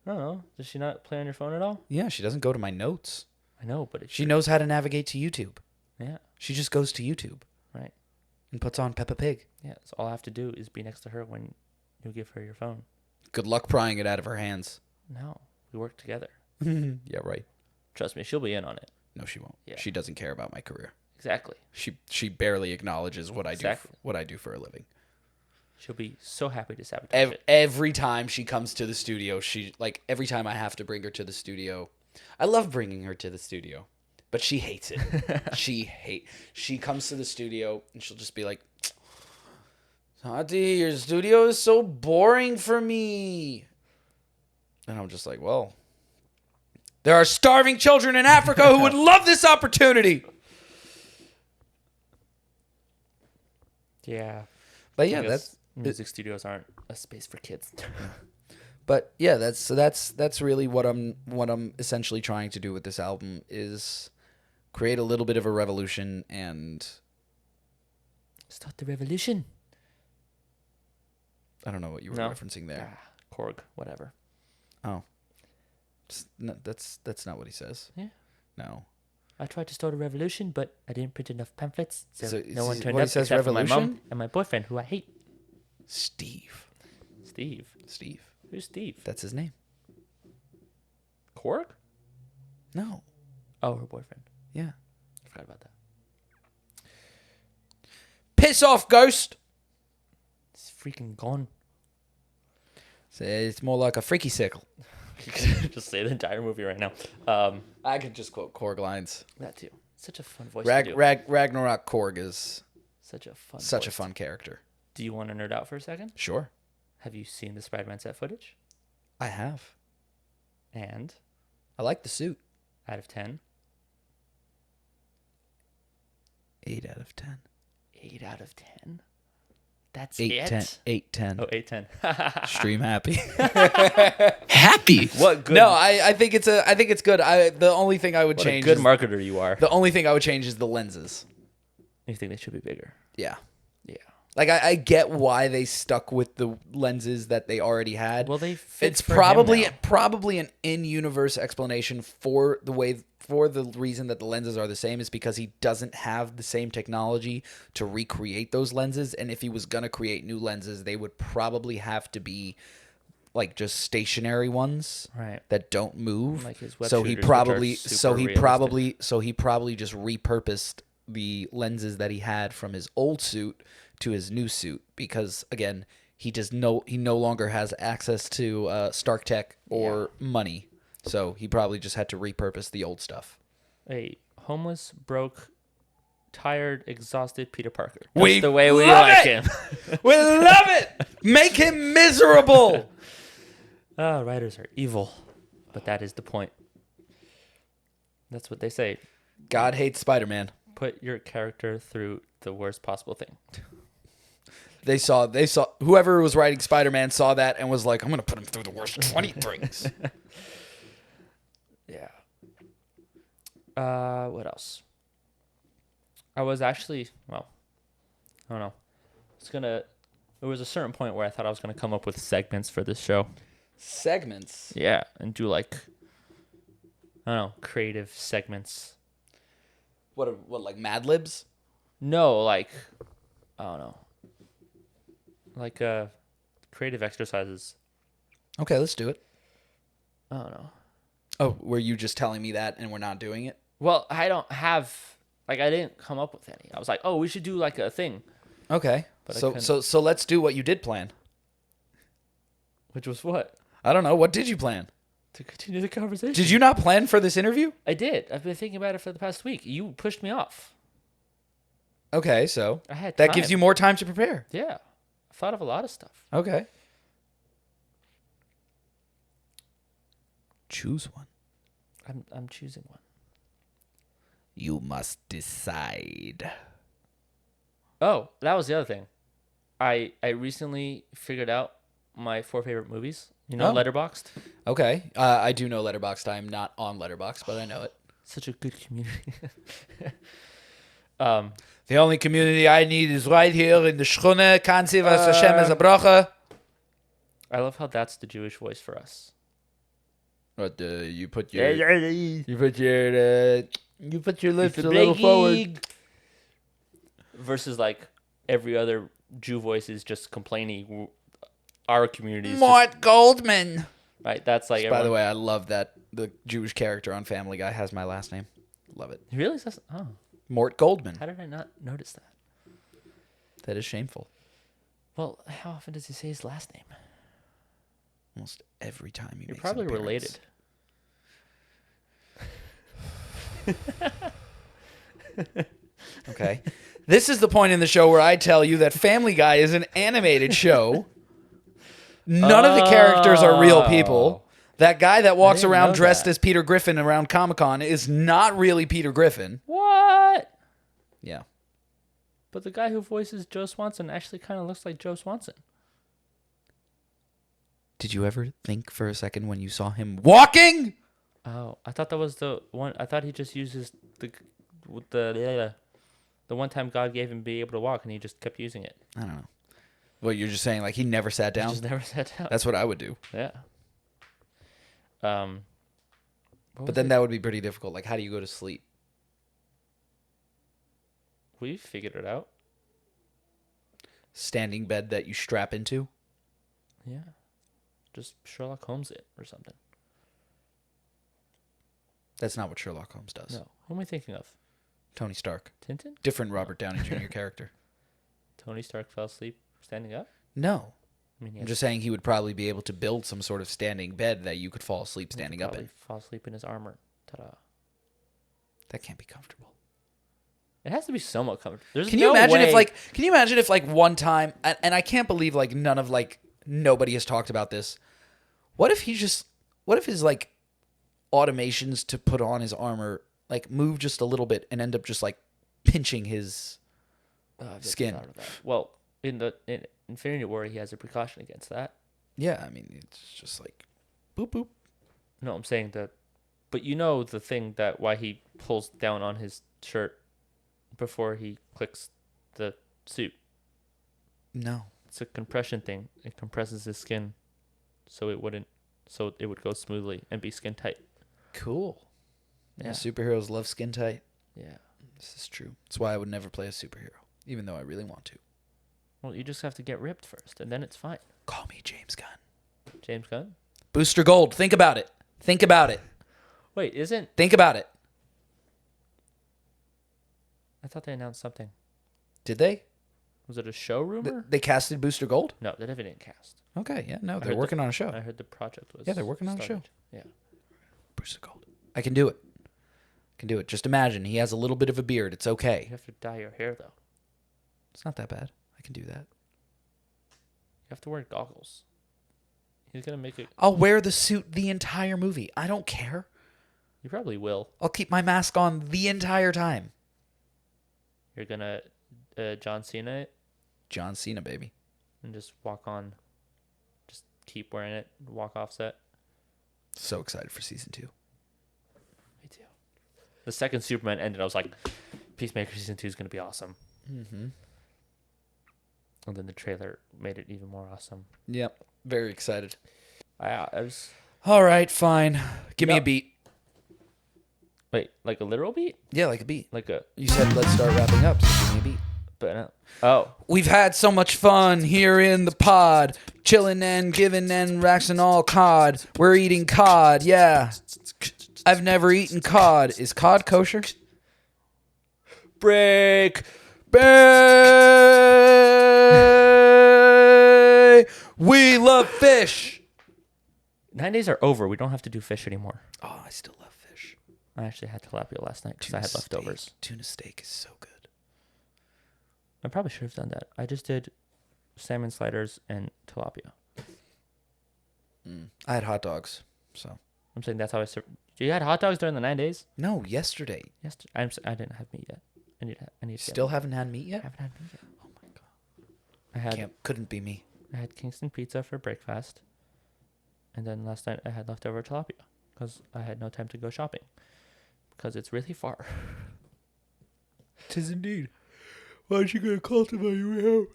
I don't know. Does she not play on your phone at all? Yeah, she doesn't go to my notes. I know, but She knows how to navigate to YouTube. Yeah. She just goes to YouTube. Right. And puts on Peppa Pig. Yeah. So all I have to do is be next to her when you give her your phone. Good luck prying it out of her hands. No, we work together. Yeah, right. Trust me, she'll be in on it. No, she won't. Yeah. She doesn't care about my career. Exactly. She barely acknowledges what I Exactly. do. What I do for a living. She'll be so happy to sabotage it. Every time she comes to the studio, every time I have to bring her to the studio, I love bringing her to the studio, but she hates it. She comes to the studio and she'll just be like, Tati, your studio is so boring for me. And I'm just like, well, there are starving children in Africa who would love this opportunity. Yeah. But I yeah, guess music studios aren't a space for kids. But yeah, that's really what I'm essentially trying to do with this album is create a little bit of a revolution and Start the revolution. I don't know what you were No. referencing there. Korg, whatever. Oh. That's not what he says. Yeah. No. I tried to start a revolution, but I didn't print enough pamphlets, so no one is- turned what he up says except for my mom revolution? and my boyfriend, who I hate. Steve. Steve. Steve. Who's Steve? That's his name. Korg? No. Oh, her boyfriend. Yeah. I forgot about that. Piss off, Ghost. It's freaking gone. So it's more like a freaky sickle. You could just say the entire movie right now. I could just quote Korg lines. That too. Such a fun voice to do. Ragnarok Korg is Such a fun. such a voice. fun character. Do you want to nerd out for a second? Sure. Have you seen the Spider-Man set footage? I have. And I like the suit. out of 10, 8 out of 10. 8 out of 10. That's 8, it. 10. 8, 10. Oh, 8, 10. Stream happy. Happy. What good? No, I think it's good. The only thing I would What a change good is, marketer you are. the only thing I would change is the lenses. You think they should be bigger? Yeah. Yeah. Like I get why they stuck with the lenses that they already had. Well, they fit it's for him probably now. probably an in-universe explanation for the reason that the lenses are the same is because he doesn't have the same technology to recreate those lenses, and if he was gonna create new lenses, they would probably have to be like just stationary ones Right. that don't move. Like his web so he shooters, which are probably super realistic. so he probably just repurposed the lenses that he had from his old suit to his new suit because again he no longer has access to Stark Tech or money, so he probably just had to repurpose the old stuff. A homeless, broke, tired, exhausted Peter Parker. Just We the way we love like it! him. We love it. Make him miserable. Writers are evil, but that is the point. That's what they say. God hates Spider-Man. Put your character through the worst possible thing. They saw whoever was writing Spider-Man saw that and was like, I'm gonna put him through the worst 20 things. Yeah. What else? I was actually, well, I don't know. There was a certain point where I thought I was gonna come up with segments for this show. Segments. Yeah, and do like, I don't know, creative segments. What like Mad Libs? No, like, I don't know. Like creative exercises. Okay, let's do it. I don't know. Oh, were you just telling me that and we're not doing it? Well, I don't have, like, I didn't come up with any. I was like, oh, we should do like a thing. Okay. But I So let's do what you did plan. Which was what? I don't know. What did you plan? To continue the conversation. Did you not plan for this interview? I did. I've been thinking about it for the past week. You pushed me off. Okay, so I had that gives time. you more time to prepare. Yeah. I thought of a lot of stuff. Okay. Choose one. I'm choosing one. You must decide. Oh, that was the other thing. I recently figured out my 4 favorite movies. You know, Oh. Letterboxd. Okay. I do know Letterboxd. I'm not on Letterboxd, but I know it. Such a good community. The only community I need is right here in the Schchune. Can't see was Hashem is a bracha. I love how that's the Jewish voice for us. But you put your lips a little forward. Versus like every other Jew voice is just complaining. Our community is Mort Goldman. right. That's like. By the everyone- way, I love that the Jewish character on Family Guy has my last name. Love it. Really? Oh, Mort Goldman. how did I not notice that? That is shameful. Well, how often does he say his last name? Almost every time he You're makes an probably appearance. related. Okay. This is the point in the show where I tell you that Family Guy is an animated show. None of the characters are real people. That guy that walks didn't around know dressed that. as Peter Griffin around Comic-Con is not really Peter Griffin. What? Yeah. But the guy who voices Joe Swanson actually kind of looks like Joe Swanson. Did you ever think for a second when you saw him walking? Oh, I thought that was the one. I thought he just uses the one time God gave him be able to walk, and he just kept using it. I don't know. Well, you're just saying like he never sat He down. just never sat down. That's what I would do. Yeah. But then that would be pretty difficult. Like, how do you go to sleep? We figured it out. Standing bed that you strap into. Yeah. Just Sherlock Holmes it or something. That's not what Sherlock Holmes does. No. Who am I thinking of? Tony Stark. Tintin? Different Robert Downey Jr. character. Tony Stark fell asleep standing up? No. I mean, I'm just saying he would probably be able to build some sort of standing bed that you could fall asleep standing up in. Fall asleep in his armor. Ta-da. That can't be comfortable. It has to be somewhat comfortable. There's Can you no imagine way... if like one time, and I can't believe like nobody has talked about this. What if his like automations to put on his armor like move just a little bit and end up just like pinching his I've skin? thought of that. Well, in Infinity War, he has a precaution against that. Yeah, I mean it's just like boop boop. No, I'm saying that, but you know the thing that why he pulls down on his shirt before he clicks the suit. No. It's a compression thing. It compresses his skin, so it would go smoothly and be skin tight. Cool. Yeah, Yeah. superheroes love skin tight. Yeah. This is true. That's why I would never play a superhero, even though I really want to. Well, you just have to get ripped first, and then it's fine. Call me James Gunn. James Gunn? Booster Gold. Think about it. Think about it. Wait, isn't... Think about it. I thought they announced something. Did they? Was it a show rumor? They casted Booster Gold? No, they didn't cast. Okay, yeah, no, I they're heard working on a show. I heard the project was... Yeah, they're working on a show. started. Yeah. Booster Gold. I can do it. Can do it. Just imagine he has a little bit of a beard. It's You okay. have to dye your hair, though. It's not that bad. I can do that. You have to wear goggles. He's going to make it... I'll wear the suit the entire movie. I don't care. You probably will. I'll keep my mask on the entire time. You're going to John Cena it John Cena, baby. and just walk on. Just keep wearing it. Walk off set. So excited for season 2. Me too. The second Superman ended, I was like, Peacemaker season 2 is going to be awesome. Mm-hmm. And then the trailer made it even more awesome. Yep. Very excited. I was... All right, fine. Give me a Yep. beat. Wait, like a literal beat? Yeah, like a beat. Like a... You said let's start wrapping up, so give me a beat. But no. Oh. We've had so much fun here in the pod, chilling and giving and waxing all cod. We're eating cod, yeah. I've never eaten cod. Is cod kosher? Break. Bay. We love fish. 9 days are over. We don't have to do fish anymore. Oh, I still love fish. I actually had tilapia last night because I had leftovers. Tuna steak is so good. I probably should have done that. I just did salmon sliders and tilapia. I had hot dogs, so. I'm saying that's how I served. You had hot dogs during the 9 days? No, yesterday. Yesterday. I didn't have meat yet. I need to Still get haven't had meat meat. I yet? haven't had meat yet. Oh my god. Couldn't be me. I had Kingston pizza for breakfast, and then last night I had leftover tilapia because I had no time to go shopping because it's really far. Tis indeed. Why'd you go to cultivate your way home?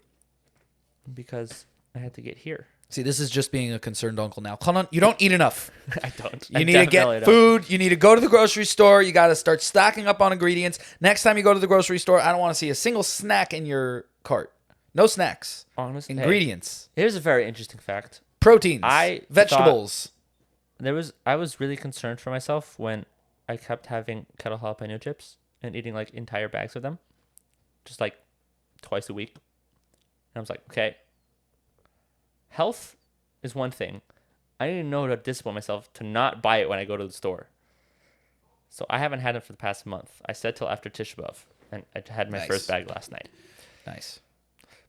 Because I had to get here. See, this is just being a concerned uncle now. Hold on, you don't eat enough. I don't. You need to get food. You need to go to the grocery store. You got to start stocking up on ingredients. Next time you go to the grocery store, I don't want to see a single snack in your cart. No snacks. Honestly, Ingredients. Hey, here's a very interesting fact. Proteins. I vegetables. I was really concerned for myself when I kept having kettle jalapeno chips and eating like entire bags of them, just like twice a week. And I was like, okay, health is one thing. I need to know how to discipline myself to not buy it when I go to the store. So I haven't had it for the past month. I said till after Tisha B'Av, and I had my Nice. first bag last night. Nice.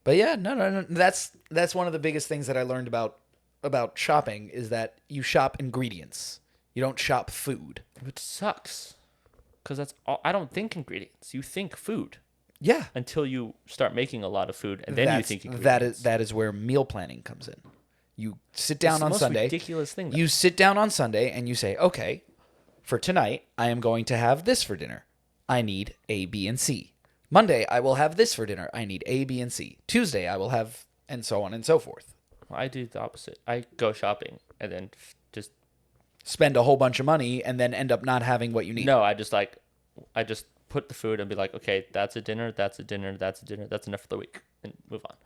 But yeah, no. That's one of the biggest things that I learned about shopping is that you shop ingredients. You don't shop food. Which sucks. Because that's all. I don't think ingredients. You think food Yeah. until you start making a lot of food, and then you think ingredients. that is where meal planning comes in. You sit down It's the on most Sunday. ridiculous thing, though. You sit down on Sunday and you say, okay, for tonight, I am going to have this for dinner. I need A, B, and C. Monday, I will have this for dinner. I need A, B, and C. Tuesday, I will have and so on and so forth. I do the opposite. I go shopping and then just Spend a whole bunch of money and then end up not having what you need. no. I just put the food and be like, okay, that's a dinner, that's a dinner, that's a dinner, that's enough for the week, and move on.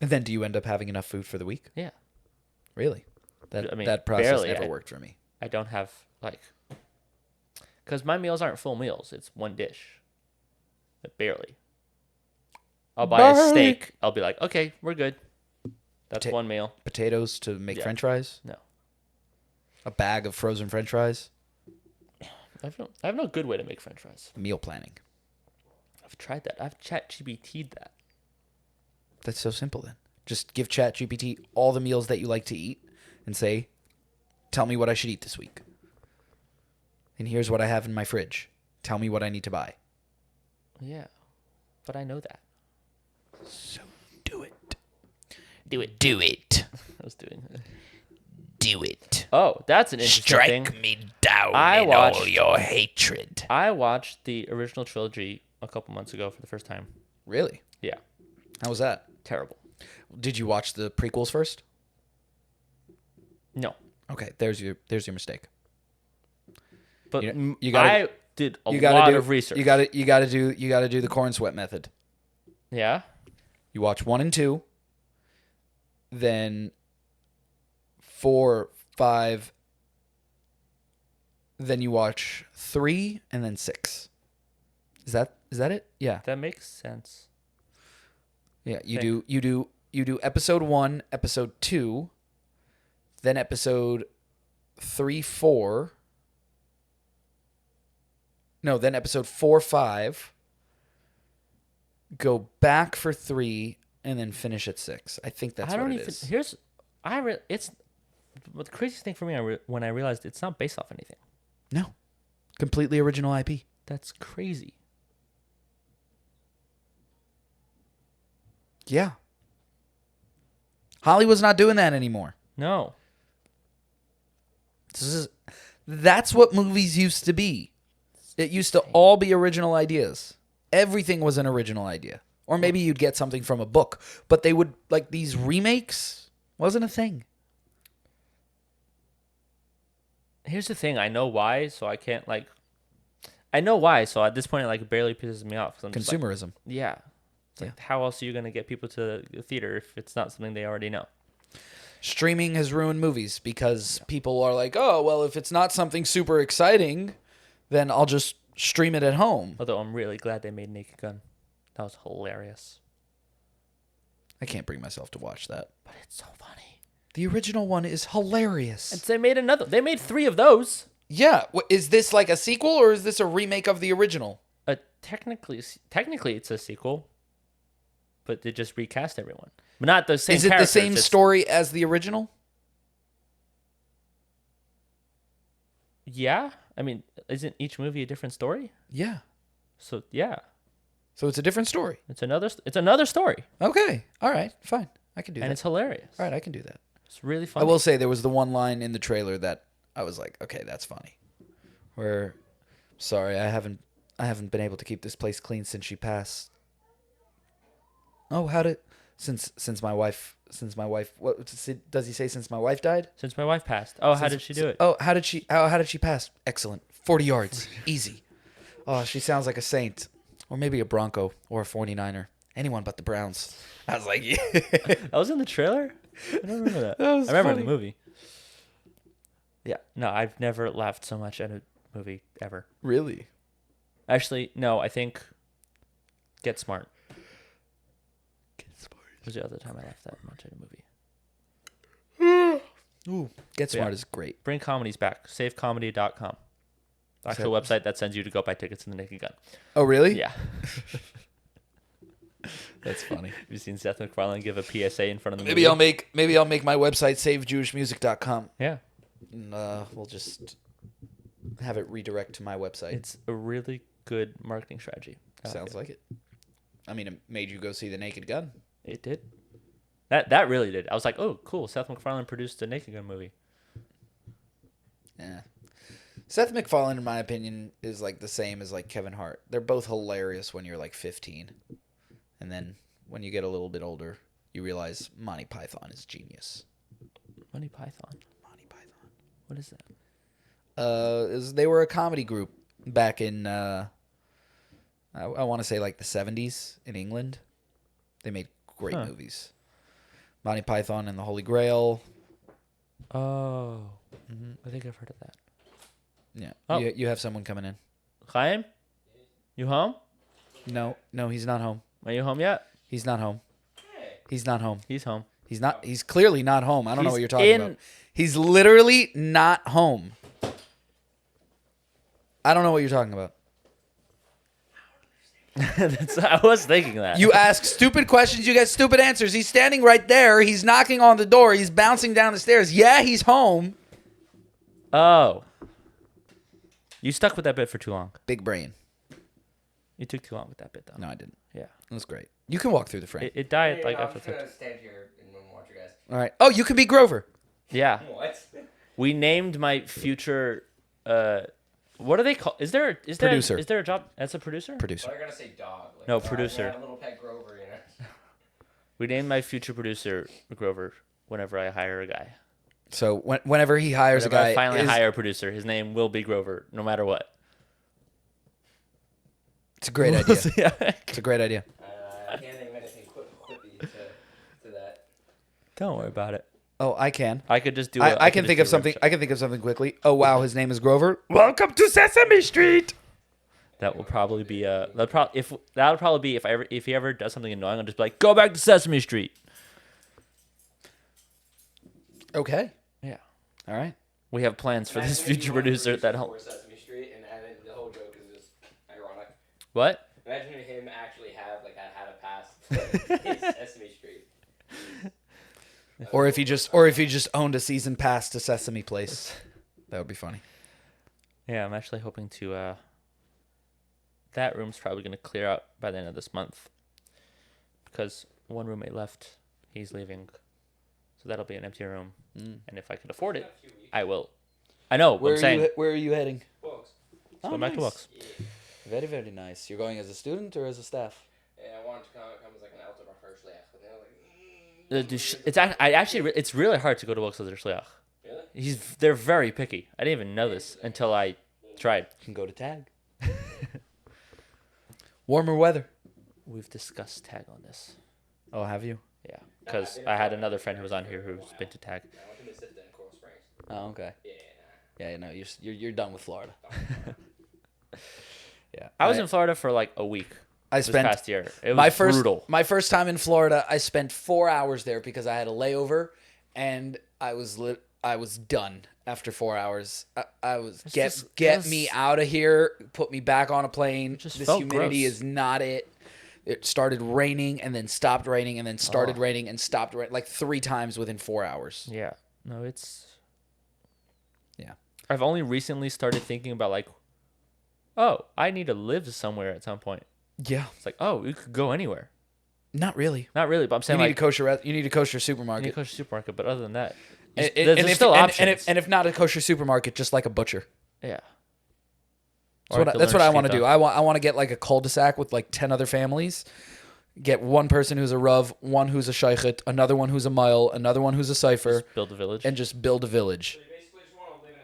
And then do you end up having enough food for the week? Yeah, Really? That I mean, that process barely. never worked for me. I don't have because my meals aren't full meals. It's one dish. But barely. I'll buy a steak. I'll be like, okay, we're good. That's one meal. Potatoes to make Yeah. French fries? No, A bag of frozen French fries? I have no good way to make French fries. Meal planning. I've tried that. I've ChatGPT'd that. That's so simple then. Just give ChatGPT all the meals that you like to eat and say, tell me what I should eat this week. And here's what I have in my fridge. Tell me what I need to buy. Yeah, but I know that. So do it. Do it. Do it. I was doing it. Do it. Oh, that's an interesting thing. me down I in watched- all your hatred. I watched the original trilogy a couple months ago for the first time. Really? Yeah, How was that? terrible. Did you watch the prequels first? No, Okay, there's your mistake. but You gotta- I did a You gotta lot do of research. You gotta do the corn sweat method. Yeah. You watch 1 and 2, then 4, 5, then you watch 3, and then 6. Is that it? Yeah. That makes sense. Yeah. You Okay. do episode 1, episode 2, then episode 3, 4. No, then episode 4, 5. Go back for 3, and then finish at 6. I think that's I don't what even. it is. It's. But the craziest thing for me, when I realized it's not based off anything. No. Completely original IP. That's crazy. Yeah. Hollywood's not doing that anymore. No. That's what movies used to be. It used to all be original ideas. Everything was an original idea. Or maybe you'd get something from a book. But they would, like, these remakes wasn't a thing. Here's the thing. I know why, so I can't I know why, so at this point, it barely pisses me off. 'Cause I'm just like, Consumerism. yeah. It's like, how else are you gonna get people to the theater if it's not something they already know? Streaming has ruined movies because people are like, oh, well, if it's not something super exciting, then I'll just stream it at home. Although I'm really glad they made Naked Gun. That was hilarious. I can't bring myself to watch that. But it's so funny. The original one is hilarious. And they made another. They made 3 of those. Yeah. Is this like a sequel or is this a remake of the original? Technically, it's a sequel, but they just recast everyone. But not the same. Is it the characters, same it's- story as the original? Yeah, I mean, isn't each movie a different story? Yeah. So yeah, So it's a different story. it's another story, Okay. All right. Fine. I can do and that. it's hilarious. All right. I can do that. It's really I funny. will say there was the one line in the trailer that I was like, okay, that's funny. Where, sorry, I haven't been able to keep this place clean since she passed. Oh, since my wife, what does he say? Since my wife died? Since my wife passed. Oh, how did she do it? Oh, how did she pass? Excellent. 40 yards. Easy. Oh, she sounds like a saint. Or maybe a Bronco or a 49er. Anyone but the Browns. I was like, yeah. That was in the trailer. I don't remember that. That was I remember funny. the movie. Yeah, no, I've never laughed so much at a movie ever. Really? Actually, no, I think Get Smart was the other time I laughed that much at a movie. Ooh, Get Yeah. Smart is great. Bring comedies back. SaveComedy.com. The actual website that sends you to go buy tickets in the Naked Gun. Oh, really? Yeah. That's funny. Have you seen Seth MacFarlane give a PSA in front of the Maybe movie? I'll make my website savejewishmusic.com. Yeah. And we'll just have it redirect to my website. It's a really good marketing strategy. Sounds like it. I mean, it made you go see The Naked Gun. It did. That really did. I was like, oh, cool. Seth MacFarlane produced a Naked Gun movie. Yeah. Seth MacFarlane, in my opinion, is like the same as like Kevin Hart. They're both hilarious when you're like 15. And then when you get a little bit older, you realize Monty Python is genius. Monty Python. Monty Python. What is that? They were a comedy group back in I want to say like the 70s in England. They made great movies. Monty Python and the Holy Grail. Oh, I think I've heard of that. Yeah. Oh. You have someone coming in. Chaim, you home? No, he's not home. Are you home yet? He's not home. He's not home. He's home. He's not. He's clearly not home. I don't know He's what you're talking in- about. He's literally not home. I don't know what you're talking about. I was thinking that. You ask stupid questions, you get stupid answers. He's standing right there. He's knocking on the door. He's bouncing down the stairs. Yeah, he's home. Oh. You stuck with that bit for too long. Big brain. You took too long with that bit, though. No, I didn't. Yeah. It was great. You can walk through the frame. It died Yeah, like I'm after just gonna 50. stand here and watch you guys. All right. Oh, you can be Grover. Yeah. What? We named my future. What do they call? Is there Producer. Is there a job as a producer? Producer. They're gonna say dog. Like, No, dog, producer. yeah, little pet Grover, you know. We named my future producer Grover. Whenever I hire a guy, So whenever he hires whenever a guy, I finally is- hire a producer, his name will be Grover, no matter what. it's a great idea. Yeah. It's a great idea. I can't think of anything quippy to that. Don't worry about it. Oh, I can. I could just do. I can think of something. I can think of something quickly. Oh wow, his name is Grover. Welcome to Sesame Street. That will probably be that'll probably be if he ever does something annoying, I'll just be like, go back to Sesame Street. Okay. Yeah. All right. We have plans for this future producer that help. Sesame Street, and then the whole joke is just ironic. What? Imagine him actually had a pass in Sesame Street. Or if he just owned a season pass to Sesame Place, that would be funny. Yeah, I'm actually hoping to. That room's probably gonna clear out by the end of this month, because one roommate left. He's leaving, so that'll be an empty room. And if I could afford it, I will. I know. What I'm saying. Where are you heading? Books. Let's go back to books. Very, very nice. You're going as a student or as a staff? Yeah, I wanted to come as like an elder first left, but they're like, It's really hard to go to books as a shliach. really? They're very picky. I didn't even know this until I tried. You can go to tag. Warmer weather. We've discussed tag on this. Oh, have you? Yeah, because I had another friend who was on here who's been to tag. I went to Mississippi in Coral Springs. Oh, okay. Yeah, Yeah, no, you're done with Florida. Yeah. I was in Florida for like a week. I this spent past year. It was brutal. My first time in Florida, I spent 4 hours there because I had a layover, and I was done after 4 hours. I was get me out of here, put me back on a plane. just This felt humidity gross. is not it. It started raining and then stopped raining and then started raining and stopped raining like 3 times within 4 hours. Yeah. No, it's. Yeah. I've only recently started thinking about like, oh, I need to live somewhere at some point. Yeah. It's like, oh, you could go anywhere. Not really. Not really, but I'm You saying need like a kosher. You need a kosher you supermarket. need to go to the supermarket. But other than that, And there's if- still and- options. And if not a kosher supermarket, just like a butcher. Yeah. That's what I want to do. I want to get like a cul-de-sac with like 10 other families. Get one person who's a Rav, one who's a Shaykhet, another one who's a Mile, another one who's a Cipher, build a village. and just build a village. So you basically just want to live in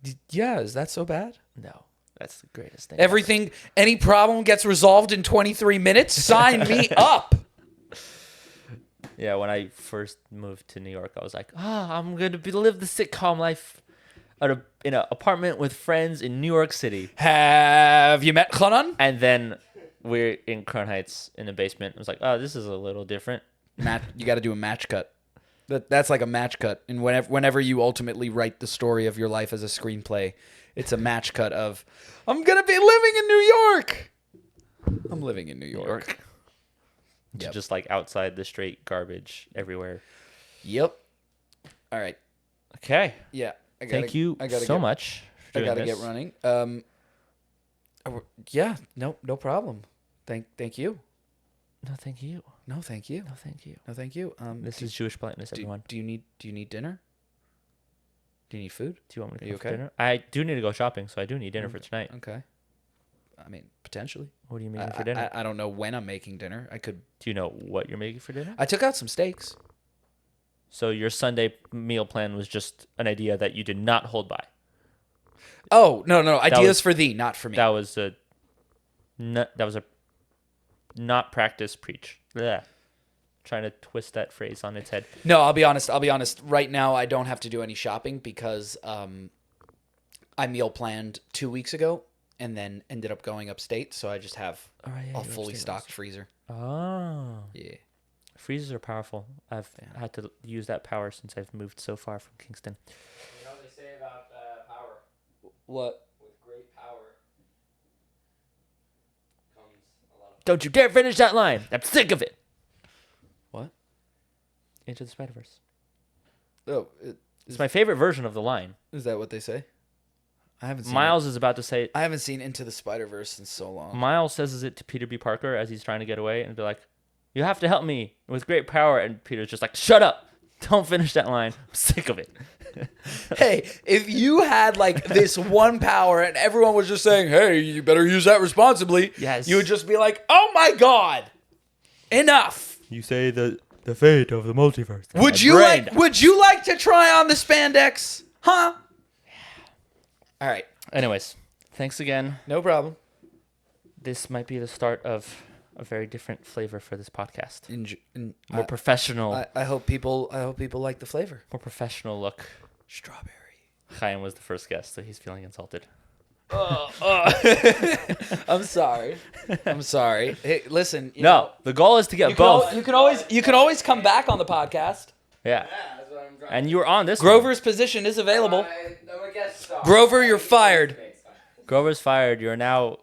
a sitcom. Yeah, is that so bad? No, that's the greatest thing. Everything, any problem gets resolved in 23 minutes? Sign me up. Yeah, when I first moved to New York, I was like, I'm going to live the sitcom life in an apartment with friends in New York City. Have you met Hanan? And then we're in Crown Heights in the basement. I was like, oh, this is a little different. You got to do a match cut. That's like a match cut. And whenever you ultimately write the story of your life as a screenplay, it's a match cut of, I'm going to be living in New York. I'm living in New York. Yep. Just like outside the straight garbage everywhere. Yep. All right. Okay. Yeah. Thank you so much for I doing gotta this. get running. Yeah. No problem. Thank you. No, thank you. No, thank you. No, thank you. No, thank you. This is Jewish politeness, everyone. Do you need dinner? Do you need food? Do you want me to Are you go for okay? dinner? I do need to go shopping, so I do need dinner for tonight. Okay. I mean, potentially. What are you making for dinner? I don't know when I'm making dinner. I could. Do you know what you're making for dinner? I took out some steaks. So your Sunday meal plan was just an idea that you did not hold by. Oh no! Ideas was- for thee, not for me. That was a not practice preach. Blech. Trying to twist that phrase on its head. No, I'll be honest. Right now, I don't have to do any shopping because I meal planned 2 weeks ago and then ended up going upstate. So I just have a fully stocked freezer. Oh. Yeah. Freezers are powerful. I've had to use that power since I've moved so far from Kingston. You know what they say about power? What? With great power comes a lot of... Don't you dare finish that line. I'm sick of it. What? Into the Spider-Verse. Oh, It's my favorite version of the line. is that what they say? I haven't seen Miles is about to say I haven't seen Into the Spider-Verse in so long. Miles says it to Peter B. Parker as he's trying to get away and be like, you have to help me with great power. And Peter's just like, shut up. Don't finish that line. I'm sick of it. Hey, if you had like this one power and everyone was just saying, hey, you better use that responsibly. Yes. You would just be like, oh my God, enough. You say the fate of the multiverse. Would you like to try on the spandex? Huh? All right. Anyways, thanks again. No problem. This might be the start of a very different flavor for this podcast. More I- professional. I hope people like the flavor. More professional look. Strawberry. Chaim was the first guest, so he's feeling insulted. I'm sorry. Hey, listen. The goal is to get both. You can always come back on the podcast. Yeah. That's what I'm trying And you were on this Grover's position is available. I'm a guest star. Grover, you're fired. one. Grover's fired. You're now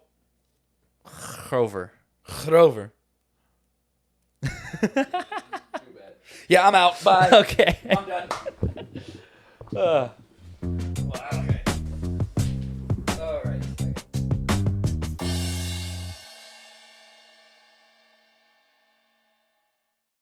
Grover. Grover. Yeah, I'm out. Bye. Okay. I'm done.